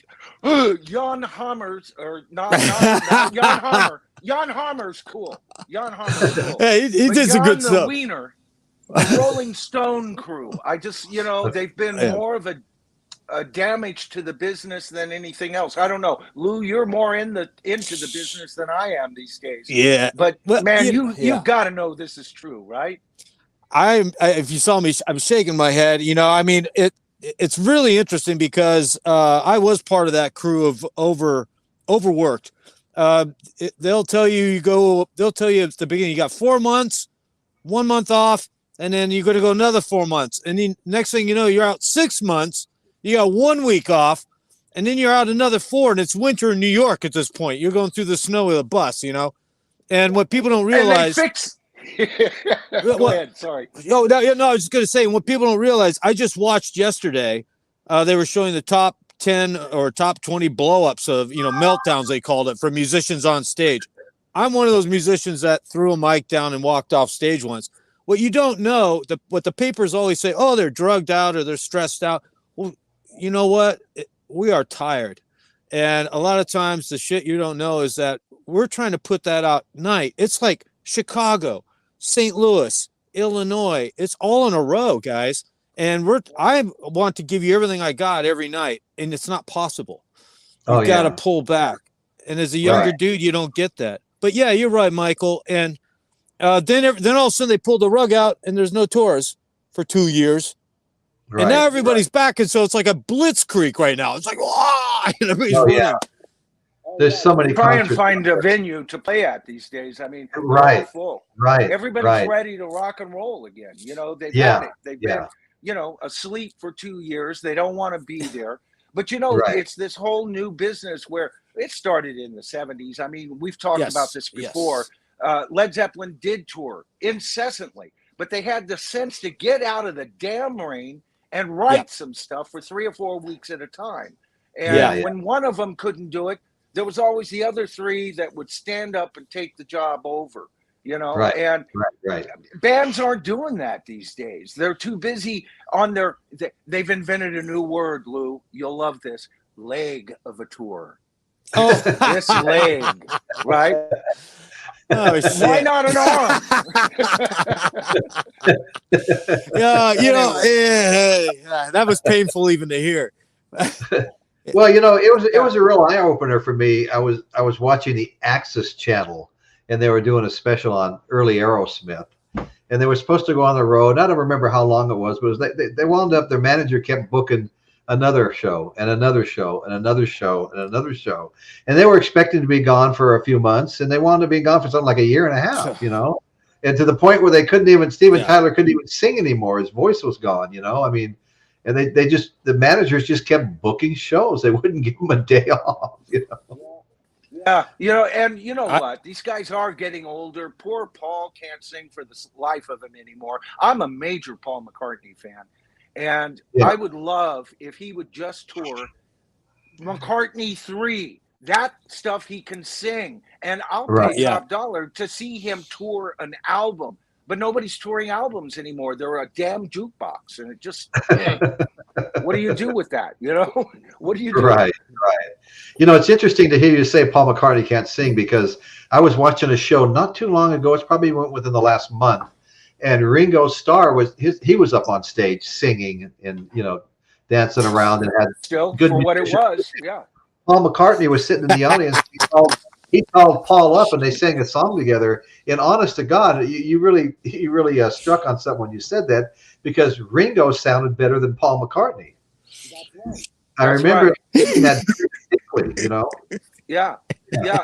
Jan Hammers, or not Jan Hammer. Jan Hammer's cool. Jan Hammer's cool. Hey, he did some good stuff. Wiener, the Rolling Stone crew. I just, you know, they've been more of a damage to the business than anything else. I don't know, Lou. You're more into the business than I am these days. Yeah, but man, you've got to know this is true, right? If you saw me, I'm shaking my head. You know, I mean, it's really interesting because I was part of that crew of overworked. They'll tell you they'll tell you at the beginning, you got 4 months, 1 month off, and then you're going to go another 4 months. And then next thing you know, you're out 6 months, you got 1 week off, and then you're out another 4, and it's winter in New York at this point. You're going through the snow with a bus, you know? And what people don't realize. Go ahead, sorry. No, I was just going to say, what people don't realize, I just watched yesterday, they were showing the top 10 or top 20 blow-ups of, you know, meltdowns, they called it, for musicians on stage. I'm one of those musicians that threw a mic down and walked off stage once. What you don't know, what the papers always say, oh, they're drugged out or they're stressed out. Well, you know what? We are tired. And a lot of times the shit you don't know is that we're trying to put that out night. It's like Chicago, St. Louis, Illinois. It's all in a row, guys. And I want to give you everything I got every night, and it's not possible. You got to pull back. And as a younger dude, you don't get that. But yeah, you're right, Michael. And then all of a sudden they pulled the rug out, and there's no tours for 2 years. And now everybody's back, and so it's like a blitzkrieg right now. It's like, there's so many. Try and find a venue to play at these days. I mean, full. Everybody's ready to rock and roll again. You know, they've had it. They've been, you know, asleep for 2 years. They don't want to be there. But, you know, it's this whole new business where it started in the 70s. I mean, we've talked about this before. Led Zeppelin did tour incessantly, but they had the sense to get out of the damn rain and write some stuff for 3 or 4 weeks at a time. And when one of them couldn't do it, there was always the other 3 that would stand up and take the job over. You know, and bands aren't doing that these days. They're too busy on their. They've invented a new word, Lou. You'll love this: leg of a tour. Oh, this leg, right? Oh, shit. Why not an arm? You know, that was painful even to hear. Well, you know, it was a real eye opener for me. I was watching the Axis channel, and they were doing a special on early Aerosmith, and they were supposed to go on the road. I don't remember how long it was, but they wound up, their manager kept booking another show and another show and another show and another show. And they were expecting to be gone for a few months, and they wanted to be gone for something like a year and a half, you know, and to the point where they couldn't even, Steven Tyler couldn't even sing anymore. His voice was gone, you know, I mean, And they just, the managers just kept booking shows. They wouldn't give them a day off, you know. Yeah, you know, and you know what? These guys are getting older. Poor Paul can't sing for the life of him anymore. I'm a major Paul McCartney fan, and I would love if he would just tour McCartney 3. That stuff he can sing, and I'll pay top dollar to see him tour an album. But nobody's touring albums anymore. They're a damn jukebox, and it just what do you do with that? You know, what do you do? Right. You know, it's interesting to hear you say Paul McCartney can't sing, because I was watching a show not too long ago. It's probably within the last month, and Ringo Starr he was up on stage singing and, you know, dancing around and had still good for what music. it was. Yeah. Paul McCartney was sitting in the audience. He called Paul up and they sang a song together. And honest to God, you really struck on something when you said that, because Ringo sounded better than Paul McCartney. I remember that, you know. Yeah,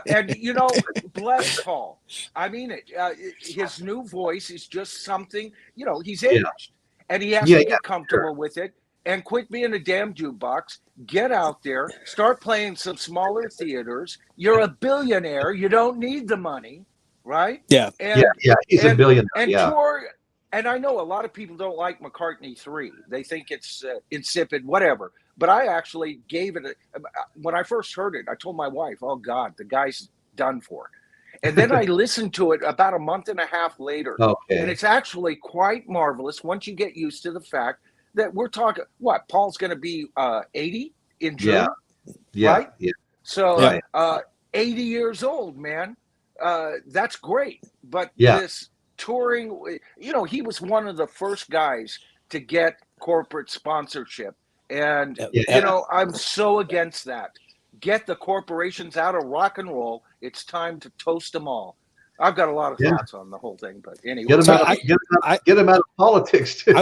and you know, bless Paul. I mean it. His new voice is just something. You know, he's aged, and he has to get comfortable with it. And quit being a damn jukebox. Get out there, start playing some smaller theaters. You're a billionaire. You don't need the money, right? Yeah, he's a billionaire. And tour. And I know a lot of people don't like McCartney 3. They think it's insipid, whatever. But I actually gave it when I first heard it. I told my wife, "Oh God, the guy's done for." And then I listened to it about a month and a half later, and it's actually quite marvelous once you get used to the fact that we're talking, what, Paul's going to be 80 in June, right? Yeah. So 80 years old, man. That's great. But this touring, you know, he was one of the first guys to get corporate sponsorship. And, you know, I'm so against that. Get the corporations out of rock and roll. It's time to toast them all. I've got a lot of thoughts on the whole thing, but anyway. Get them out of politics, too.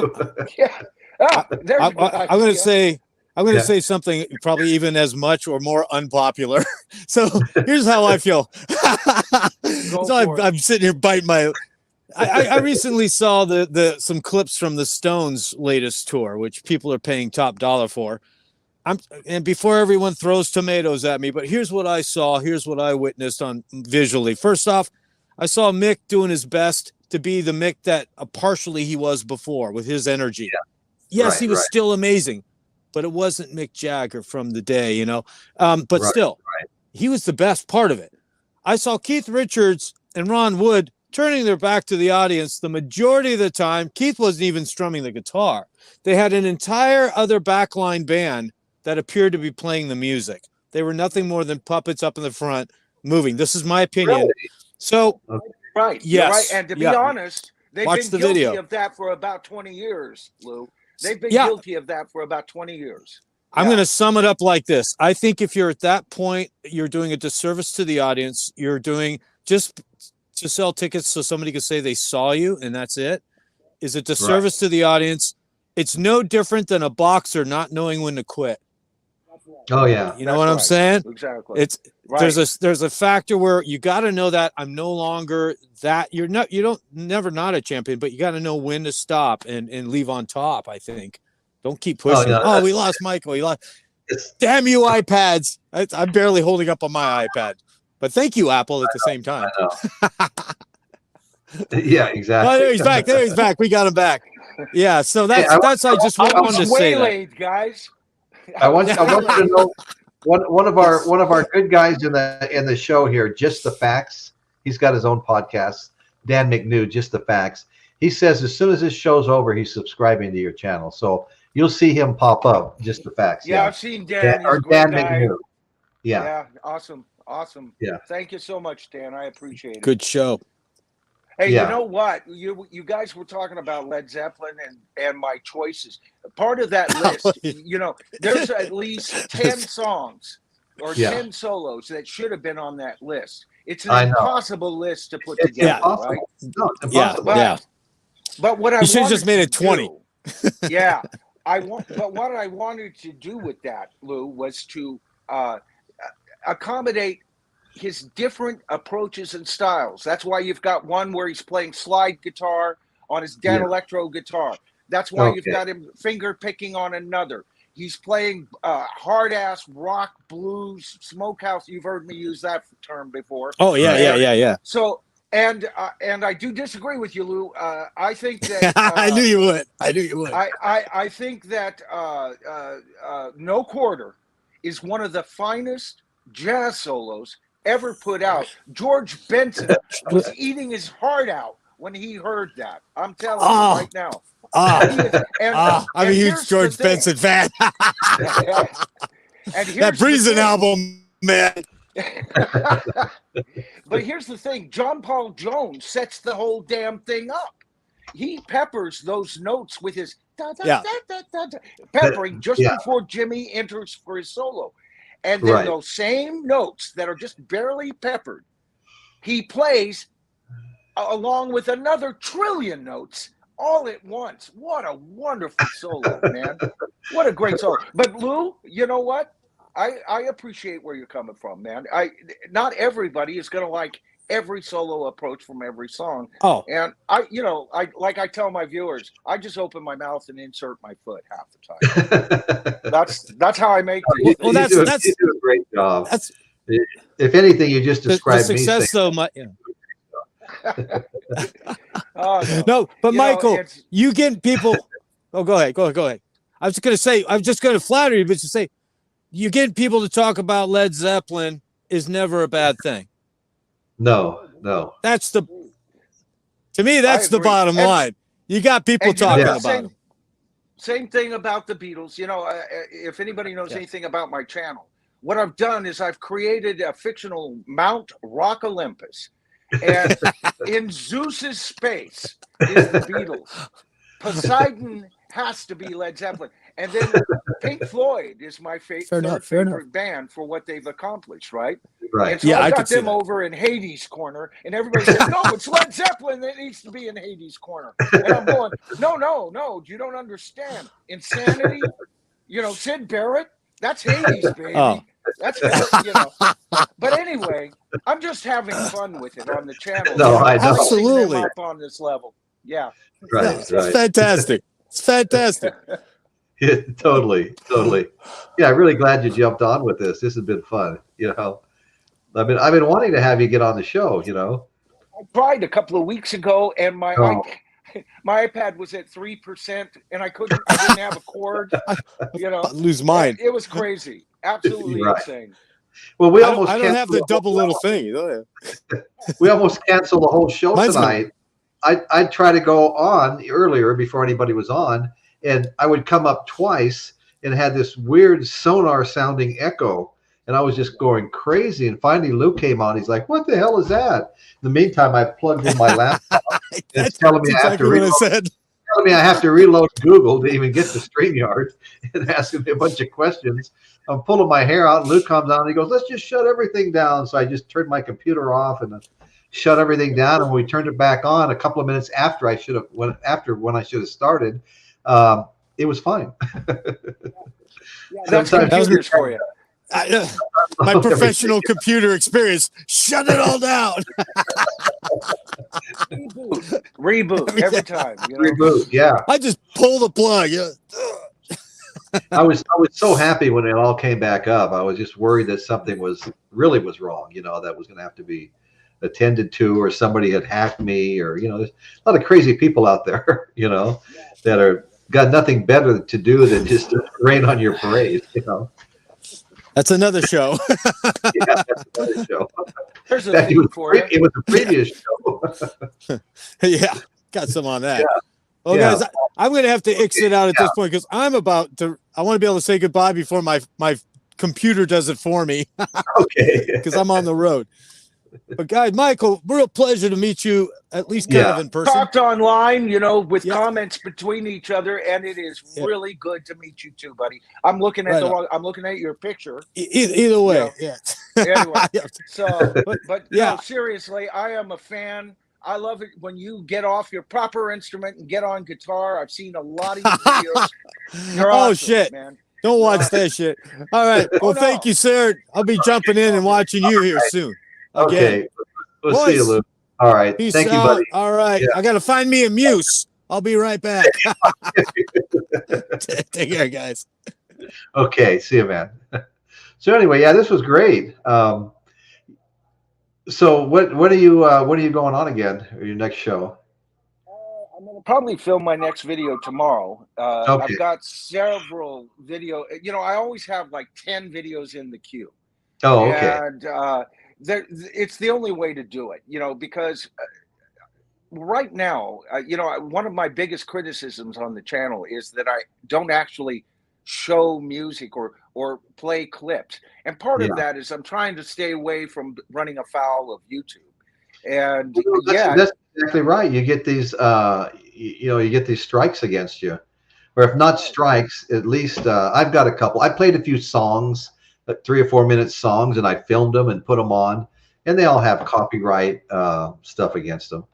I'm going to say something probably even as much or more unpopular. So here's how I feel. So I'm sitting here biting my. I recently saw some clips from the Stones' latest tour, which people are paying top dollar for. And before everyone throws tomatoes at me, but here's what I saw. Here's what I witnessed on visually. First off, I saw Mick doing his best to be the Mick that partially he was before with his energy. Yeah. Yes, he was still amazing, but it wasn't Mick Jagger from the day, you know. But still, he was the best part of it. I saw Keith Richards and Ron Wood turning their back to the audience the majority of the time. Keith wasn't even strumming the guitar. They had an entire other backline band that appeared to be playing the music. They were nothing more than puppets up in the front moving. This is my opinion. Really? So, yes. And to be honest, they've been guilty of that for about 20 years, Lou. They've been guilty of that for about 20 years. I'm going to sum it up like this. I think if you're at that point, you're doing a disservice to the audience. You're doing just to sell tickets so somebody can say they saw you and that's it. Is a disservice to the audience. It's no different than a boxer not knowing when to quit. Oh yeah. You know what I'm saying? Exactly. It's there's a factor where you got to know that I'm no longer that. You don't never not a champion, but you got to know when to stop and leave on top. I think. Don't keep pushing. Oh, we lost Michael. We lost. Damn you, iPads. I'm barely holding up on my iPad. But thank you, Apple, at the same time. Yeah, exactly. Oh, there he's back. There he's back. We got him back. Yeah. So I just wanted to say that. Guys. I want you to know one of our good guys in the show here, Just the Facts. He's got his own podcast. Dan McNew, Just the Facts. He says as soon as this show's over, he's subscribing to your channel. So you'll see him pop up. Just the Facts. Yeah, I've seen Dan. Dan McNew. Yeah. Awesome. Yeah. Thank you so much, Dan. I appreciate it. Good show. Hey, you know what? You guys were talking about Led Zeppelin and my choices. Part of that list, you know, there's at least 10 songs or 10 solos that should have been on that list. It's an impossible list to put together, right? No, it's impossible. But what you should have just made it 20. But what I wanted to do with that, Lou, was to accommodate his different approaches and styles. That's why you've got one where he's playing slide guitar on his Dan Electro guitar. That's why you've got him finger picking on another. He's playing hard ass rock, blues, smokehouse. You've heard me use that term before. Oh yeah. So and I do disagree with you, Lou. I think that I knew you would. I think that No Quarter is one of the finest jazz solos ever put out. George Benson was eating his heart out when he heard that. I'm telling you right now. I'm a huge George Benson fan. And that Breezing album, man. But here's the thing: John Paul Jones sets the whole damn thing up. He peppers those notes with his peppering just before Jimmy enters for his solo. And then those same notes that are just barely peppered, he plays along with another trillion notes all at once. What a wonderful solo, man. What a great solo. But Lou, you know what? I appreciate where you're coming from, man. Not everybody is going to like every solo approach from every song. Oh. And I tell my viewers, I just open my mouth and insert my foot half the time. that's how I make these. Well, you do a great job. If anything, you just described the success so much. No, but Michael, you get people. Oh, go ahead. I was just going to flatter you, but to say you get people to talk about Led Zeppelin is never a bad thing. No. To me, that's the bottom line. You got people talking about them. Same thing about the Beatles. You know, if anybody knows anything about my channel, what I've done is I've created a fictional Mount Rock Olympus. And in Zeus's space is the Beatles. Poseidon has to be Led Zeppelin. And then Pink Floyd is my favorite band for what they've accomplished, right? And so I got them over in Hades' corner, and everybody said, no, it's Led Zeppelin that needs to be in Hades' corner. And I'm going, no, you don't understand. Insanity, Sid Barrett, that's Hades, baby. That's But anyway, I'm just having fun with it on the channel. No, I know. Absolutely. Up on this level. Yeah. Right. It's fantastic. It's fantastic. Yeah, totally. Yeah, I'm really glad you jumped on with this. This has been fun. I've been wanting to have you get on the show. I tried a couple of weeks ago, and my iPad was at 3%, and I didn't have a cord. I'd lose mine. It was crazy, absolutely insane. Well, I don't have the double little thing. We almost canceled the whole show tonight. I'd try to go on earlier before anybody was on, and I would come up twice and had this weird sonar sounding echo. And I was just going crazy. And finally, Lou came on. He's like, what the hell is that? In the meantime, I plugged in my laptop. It's telling me I have to reload Google to even get to StreamYard and asking me a bunch of questions. I'm pulling my hair out. And Lou comes on. And he goes, let's just shut everything down. So I just turned my computer off and shut everything down. And when we turned it back on a couple of minutes after when I should have started, it was fine. That's computers for you. My professional computer experience. Shut it all down. Reboot every time. Reboot, yeah. I just pull the plug. I was so happy when it all came back up. I was just worried that something was wrong. That was going to have to be attended to, or somebody had hacked me, or there's a lot of crazy people out there. That are got nothing better to do than just to rain on your parade. That's another show. Yeah, that's another show. There's a theme for it. It was a previous show. Yeah, got some on that. Yeah. Well, guys, I'm going to have to exit out at this point because I want to be able to say goodbye before my computer does it for me. Okay. Because I'm on the road. But guys, Michael, real pleasure to meet you, at least kind of in person. Talked online, with comments between each other, and it is really good to meet you too, buddy. I'm looking at I'm looking at your picture. Either way, Anyway, so, but no, seriously, I am a fan. I love it when you get off your proper instrument and get on guitar. I've seen a lot of your videos. You're awesome, shit, man. Don't watch that shit. All right. Well, thank you, sir. I'll be jumping in and watching you here soon. Okay. We'll see you, Lou. All right. Peace Thank you, out. buddy. All right. I got to find me a Muse. I'll be right back. Take care, guys. Okay, see you, man. So anyway, yeah, this was great. So what are you going on again? Or your next show? I'm gonna probably film my next video tomorrow. Okay. I've got several video. You know, I always have like 10 videos in the queue. Oh, okay. And it's the only way to do it. You know, because right now, you know, one of my biggest criticisms on the channel is that I don't actually show music or play clips, and part of that is I'm trying to stay away from running afoul of YouTube. And that's exactly right. You get these you get these strikes against you, or if not strikes, at least I've got a couple. I played a few songs, 3 or 4 minute songs, and I filmed them and put them on, and they all have copyright stuff against them.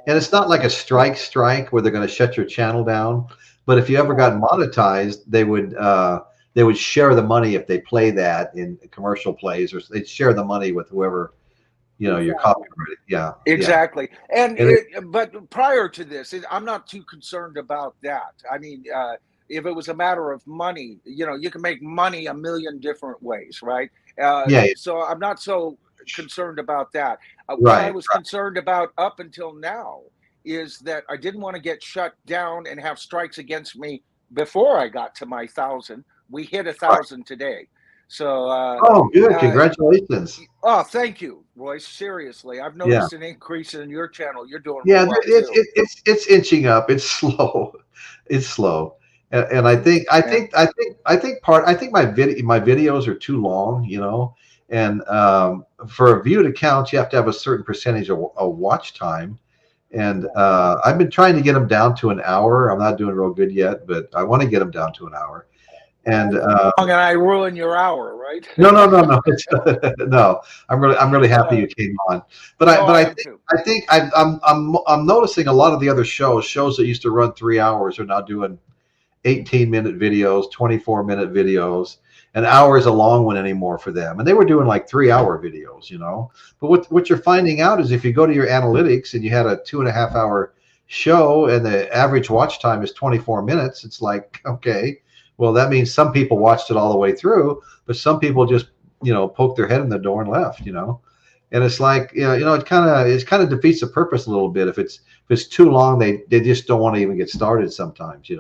And it's not like a strike where they're going to shut your channel down. But if you ever got monetized, they would share the money if they play that in commercial plays, or they'd share the money with whoever, you're copyrighted. Yeah, exactly. And but prior to this, I'm not too concerned about that. I mean, if it was a matter of money, you can make money a million different ways, right? So I'm not so concerned about that. What I was concerned about up until now is that I didn't want to get shut down and have strikes against me before I got to my 1,000. We hit 1,000 today. So oh, good. Congratulations. Oh, thank you, Royce. Seriously, I've noticed an increase in your channel. You're doing well too. It's inching up. It's slow. It's slow. And I think my videos are too long, and for a view to count, you have to have a certain percentage of watch time. And I've been trying to get them down to an hour. I'm not doing real good yet, but I want to get them down to an hour. And I ruin your hour, right? No. No, I'm really happy you came on. But I think I'm noticing a lot of the other shows that used to run 3 hours are now doing 18-minute videos, 24-minute videos. An hour is a long one anymore for them. And they were doing like 3-hour videos, But what you're finding out is if you go to your analytics and you had a 2.5-hour show and the average watch time is 24 minutes, it's like, okay, well, that means some people watched it all the way through, but some people just, poked their head in the door and left, And it's like, it kind of defeats the purpose a little bit. If it's too long, they just don't want to even get started sometimes,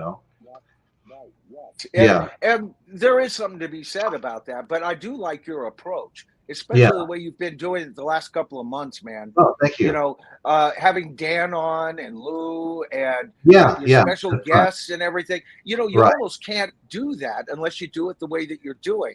And there is something to be said about that, but I do like your approach, especially the way you've been doing it the last couple of months, man. Oh, thank you. Having Dan on and Lou and special guests and everything. You almost can't do that unless you do it the way that you're doing.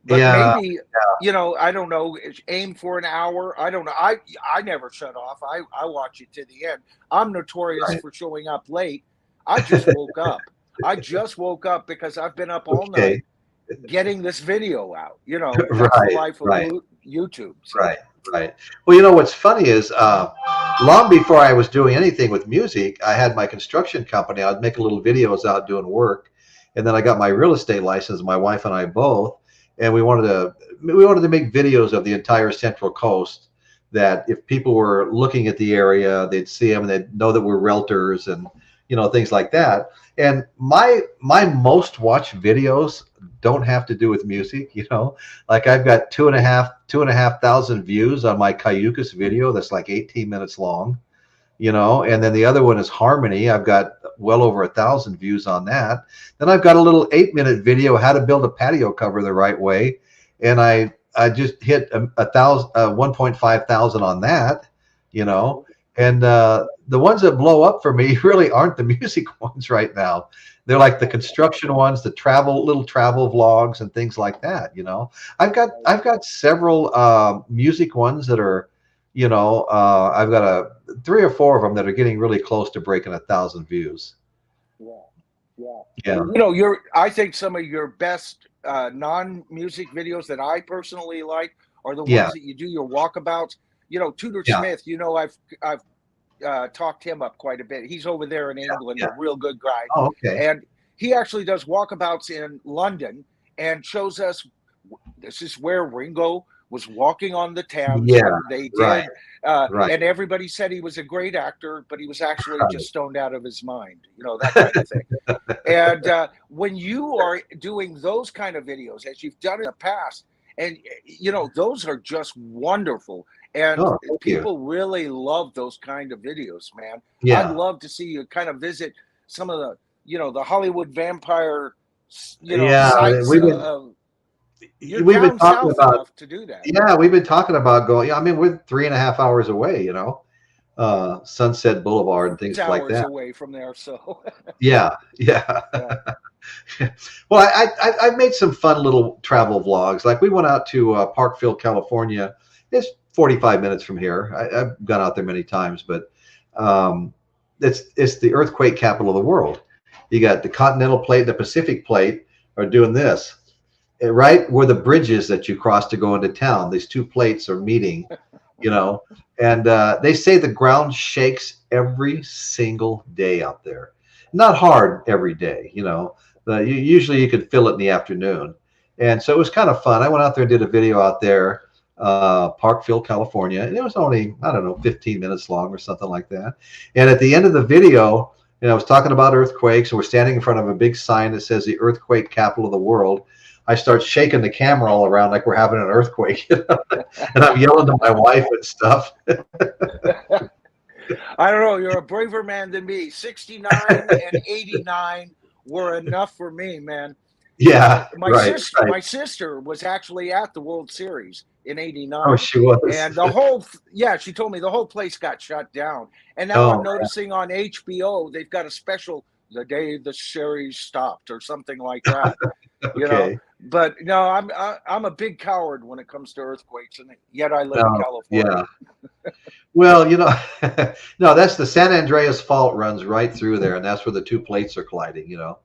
But maybe, I don't know, aim for an hour. I don't know. I never shut off. I watch it to the end. I'm notorious for showing up late. I just woke up. I just woke up because I've been up all night getting this video out. That's the life of YouTube. So. Right. Well, what's funny is long before I was doing anything with music, I had my construction company. I was making little videos out doing work, and then I got my real estate license. My wife and I both, and we wanted to make videos of the entire Central Coast. That if people were looking at the area, they'd see them and they'd know that we're realtors and things like that. And my most watched videos don't have to do with music, like I've got 2,500 views on my Cayucas video that's like 18 minutes long, and then the other one is Harmony. I've got well over 1,000 views on that. Then I've got a little 8-minute video, how to build a patio cover the right way, and I just hit 1.5 thousand on that, and the ones that blow up for me really aren't the music ones right now. They're like the construction ones, the little travel vlogs and things like that. I've got several music ones that are, I've got 3 or 4 of them that are getting really close to breaking 1,000 views. Yeah. I think some of your best non-music videos that I personally like are the ones that you do your walkabouts. Tudor Smith, I've talked him up quite a bit. He's over there in England, a real good guy. Oh, okay. And he actually does walkabouts in London and shows us this is where Ringo was Walking on the Thames. Yeah, They did. right. And everybody said he was a great actor, but he was actually just stoned out of his mind, you know, that kind of thing. And when you are doing those kind of videos, as you've done in the past, and, you know, those are just wonderful. And people really love those kind of videos, man. Yeah. I'd love to see you kind of visit some of the, you know, the Hollywood vampire, you know, sites. We've been talking about to do that. Yeah, we've been talking about going. I mean, we're 3.5 hours away, you know, Sunset Boulevard and things like that. Away from there, so yeah. Well, I made some fun little travel vlogs. Like we went out to Parkville, California. It's 45 minutes from here. I've gone out there many times, but it's the earthquake capital of the world. You got the continental plate, the Pacific plate are doing this. Right where the bridges that you cross to go into town, these two plates are meeting, you know, and they say the ground shakes every single day out there. Not hard every day, you know. Usually you could feel it in the afternoon. And so it was kind of fun. I went out there and did a video out there, Parkville, California, and it was only, I don't know, 15 minutes long or something like that. And at the end of the video, you know, I was talking about earthquakes, and we're standing in front of a big sign that says the earthquake capital of the world. I start shaking the camera all around like we're having an earthquake, you know? And I'm yelling to my wife and stuff. I don't know. You're a braver man than me. 69 and 89 were enough for me, man. Yeah, my sister was actually at the World Series in '89. Oh, she was. And the whole, she told me the whole place got shut down. And now I'm noticing on HBO they've got a special, the day the series stopped or something like that. You know, but no, I'm a big coward when it comes to earthquakes, and yet I live in California. Yeah. Well, you know, no, that's the San Andreas Fault runs right through there, and that's where the two plates are colliding. You know,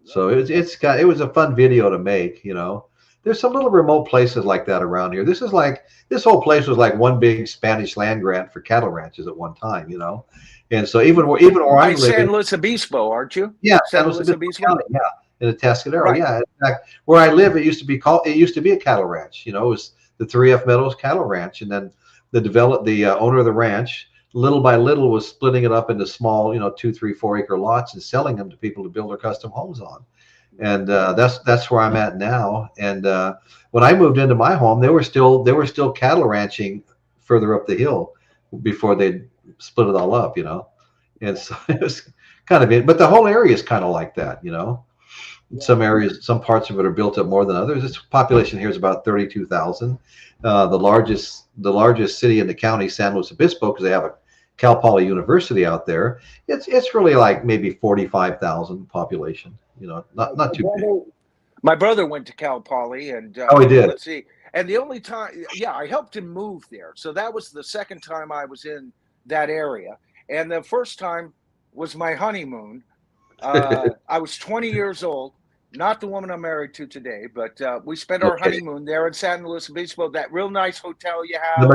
so it was a fun video to make. You know, there's some little remote places like that around here. This whole place was like one big Spanish land grant for cattle ranches at one time. You know, and so even where I live, San Luis Obispo, aren't you? Yeah, San Luis Obispo County, yeah. In the Tascadero, yeah. In fact, where I live, it used to be a cattle ranch. You know, it was the 3F Meadows Cattle Ranch, and then the owner of the ranch, little by little, was splitting it up into small, you know, 2, 3, 4 acre lots and selling them to people to build their custom homes on. And that's where I'm at now. And when I moved into my home, they were still cattle ranching further up the hill before they split it all up. You know, and so it was kind of it. But the whole area is kind of like that. You know. Some areas, some parts of it are built up more than others. Its population here is about 32,000. The largest city in the county, San Luis Obispo, because they have a Cal Poly University out there. It's really like maybe 45,000 population. You know, not too big. My brother went to Cal Poly, and he did. Let's see. And the only time, I helped him move there. So that was the second time I was in that area, and the first time was my honeymoon. I was 20 years old, not the woman I'm married to today, but we spent our honeymoon there in San Luis Obispo, that real nice hotel you have. The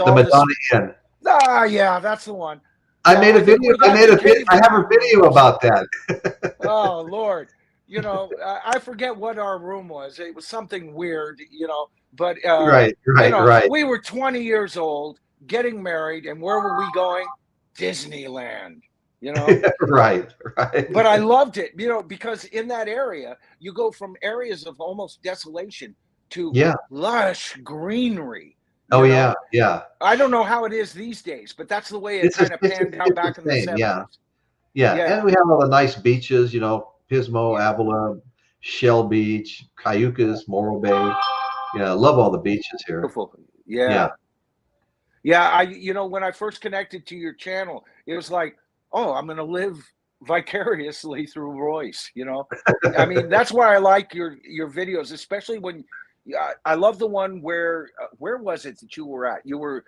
Madonna Inn. Ah, yeah, that's the one. I made a video. I have a video about that. Oh, Lord. You know, I forget what our room was. It was something weird, you know, but right. We were 20 years old, getting married, and where were we going? Disneyland. You know, right. But I loved it, you know, because in that area, you go from areas of almost desolation to lush greenery. Oh, know? Yeah. I don't know how it is these days, but that's the way it kind of panned out back in the 70s. Yeah. And we have all the nice beaches, you know, Pismo, Avila, Shell Beach, Cayucas, Morro Bay. Yeah, I love all the beaches here. Beautiful. Yeah. You know, when I first connected to your channel, it was like, oh, I'm going to live vicariously through Royce, you know? I mean, that's why I like your videos, especially when I love the one where was it that you were at? You were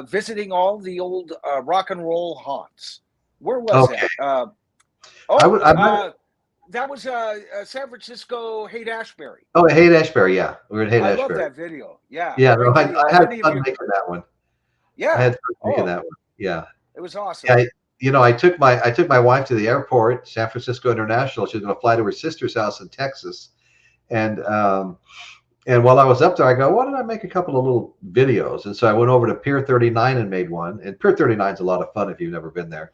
visiting all the old rock and roll haunts. Where was that? That was San Francisco, Haight-Ashbury. Oh, Haight-Ashbury, yeah. We were at Haight-Ashbury. I love that video. Yeah. Yeah, no, I had fun making that one. Yeah. I had fun making that one. Yeah. It was awesome. Yeah, you know, I took my wife to the airport, San Francisco International. She was going to fly to her sister's house in Texas, and And while I was up there, I go, why don't I make a couple of little videos? And so I went over to Pier 39 and made one. And Pier 39 is a lot of fun if you've never been there.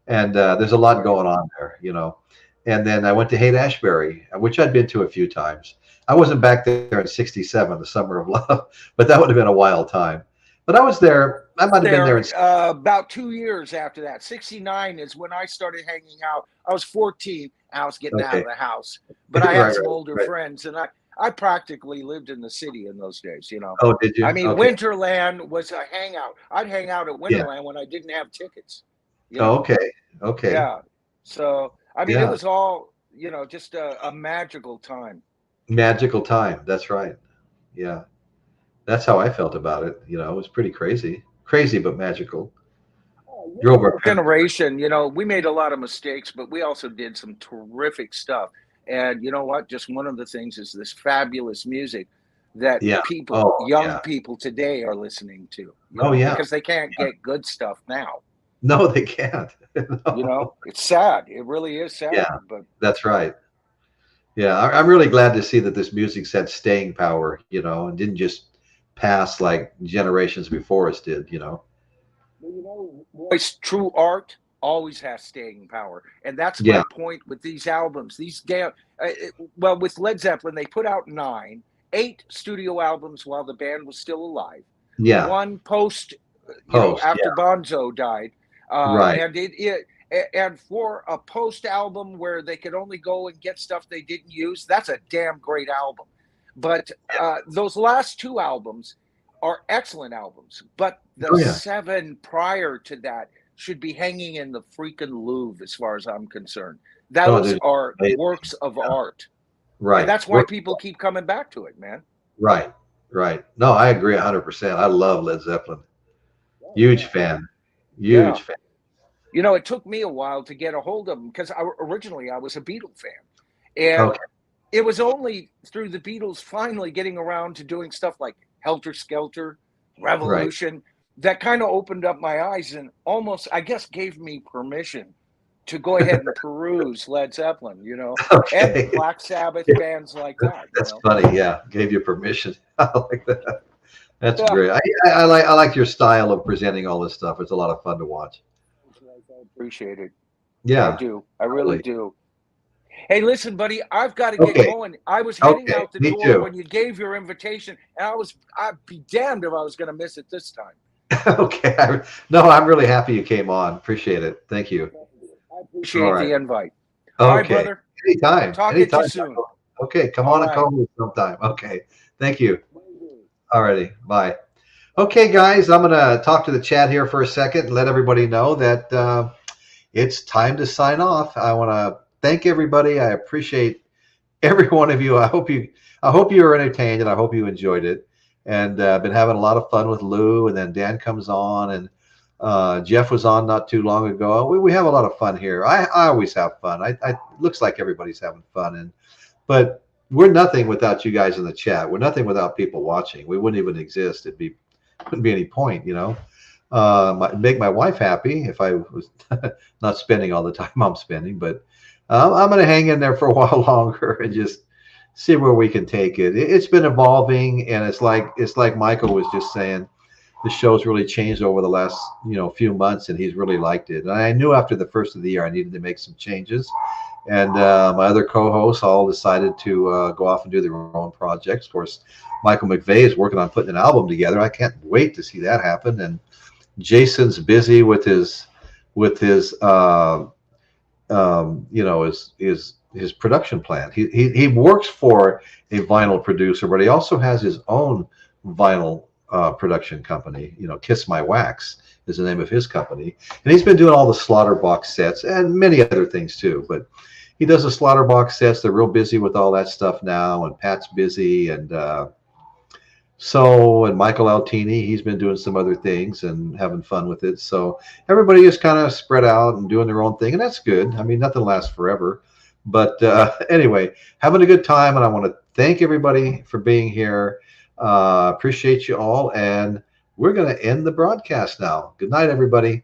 And there's a lot going on there, you know. And then I went to Haight-Ashbury, which I'd been to a few times. I wasn't back there in '67, the summer of love, but that would have been a wild time. But I was there. I might have been there about 2 years after that. '69 is when I started hanging out. I was 14. I was getting out of the house, but I had some older friends, and I practically lived in the city in those days, you know. Oh, did you? I mean, Winterland was a hangout. I'd hang out at Winterland when I didn't have tickets. You know? Okay. Yeah. So, I mean, it was all, you know, just a magical time. Magical time. That's right. Yeah. That's how I felt about it. You know, it was pretty crazy. Crazy, but magical. Our generation, you know, we made a lot of mistakes, but we also did some terrific stuff. And you know what? Just one of the things is this fabulous music that people, young people today are listening to. Because they can't get good stuff now. No, they can't. No. You know, it's sad. It really is sad. Yeah, but that's right. Yeah, I'm really glad to see that this music's had staying power, you know, and didn't just pass like generations before us did, you know. Well, you know, Royce, true art always has staying power, and that's my point with these albums. These well, with Led Zeppelin, they put out 8 studio albums while the band was still alive. Yeah. One post after Bonzo died. And for a post album where they could only go and get stuff they didn't use, that's a damn great album. But those last 2 albums are excellent albums. But the 7 prior to that should be hanging in the freaking Louvre, as far as I'm concerned. Those are works of art. Right. And that's why people keep coming back to it, man. Right. No, I agree 100%. I love Led Zeppelin. Huge fan. Huge fan. You know, it took me a while to get a hold of them because originally I was a Beatle fan. And it was only through the Beatles finally getting around to doing stuff like Helter Skelter, Revolution, that kind of opened up my eyes and almost, I guess, gave me permission to go ahead and peruse Led Zeppelin, you know, and Black Sabbath, bands like that. That's funny. Yeah. Gave you permission. I like that. That's great. I like your style of presenting all this stuff. It's a lot of fun to watch. I appreciate it. Yeah. I do. I really do. Hey, listen, buddy, I've got to get going. I was heading out the door when you gave your invitation, and I'd be damned if I was going to miss it this time. Okay. No, I'm really happy you came on. Appreciate it. Thank you. I appreciate the invite. Okay. All right, brother. Anytime. Talk to you soon. Okay. Come on and call me sometime. Okay. Thank you. Alrighty. Bye. Okay, guys, I'm going to talk to the chat here for a second and let everybody know that it's time to sign off. I want to thank everybody. I appreciate every one of you. I hope you were entertained and I hope you enjoyed it. And I've been having a lot of fun with Lou, and then Dan comes on, and Jeff was on not too long ago. We have a lot of fun here. I always have fun. It looks like everybody's having fun, but we're nothing without you guys in the chat. We're nothing without people watching. We wouldn't even exist. Wouldn't be any point, you know. Make my wife happy if I was not spending all the time I'm spending, but I'm going to hang in there for a while longer and just see where we can take it. It's been evolving, and it's like Michael was just saying, the show's really changed over the last few months, and he's really liked it. And I knew after the first of the year I needed to make some changes, and my other co-hosts all decided to go off and do their own projects. Of course, Michael McVeigh is working on putting an album together. I can't wait to see that happen. And Jason's busy with his his production plan. He works for a vinyl producer, but he also has his own vinyl production company. Kiss My Wax is the name of his company, and he's been doing all the Slaughterbox sets and many other things too. But he does the Slaughterbox sets. They're real busy with all that stuff now, and Pat's busy, and Michael Altini, he's been doing some other things and having fun with it. So everybody is kind of spread out and doing their own thing, and that's good. I mean, nothing lasts forever. But anyway, having a good time, and I want to thank everybody for being here. Appreciate you all, and we're going to end the broadcast now. Good night, everybody.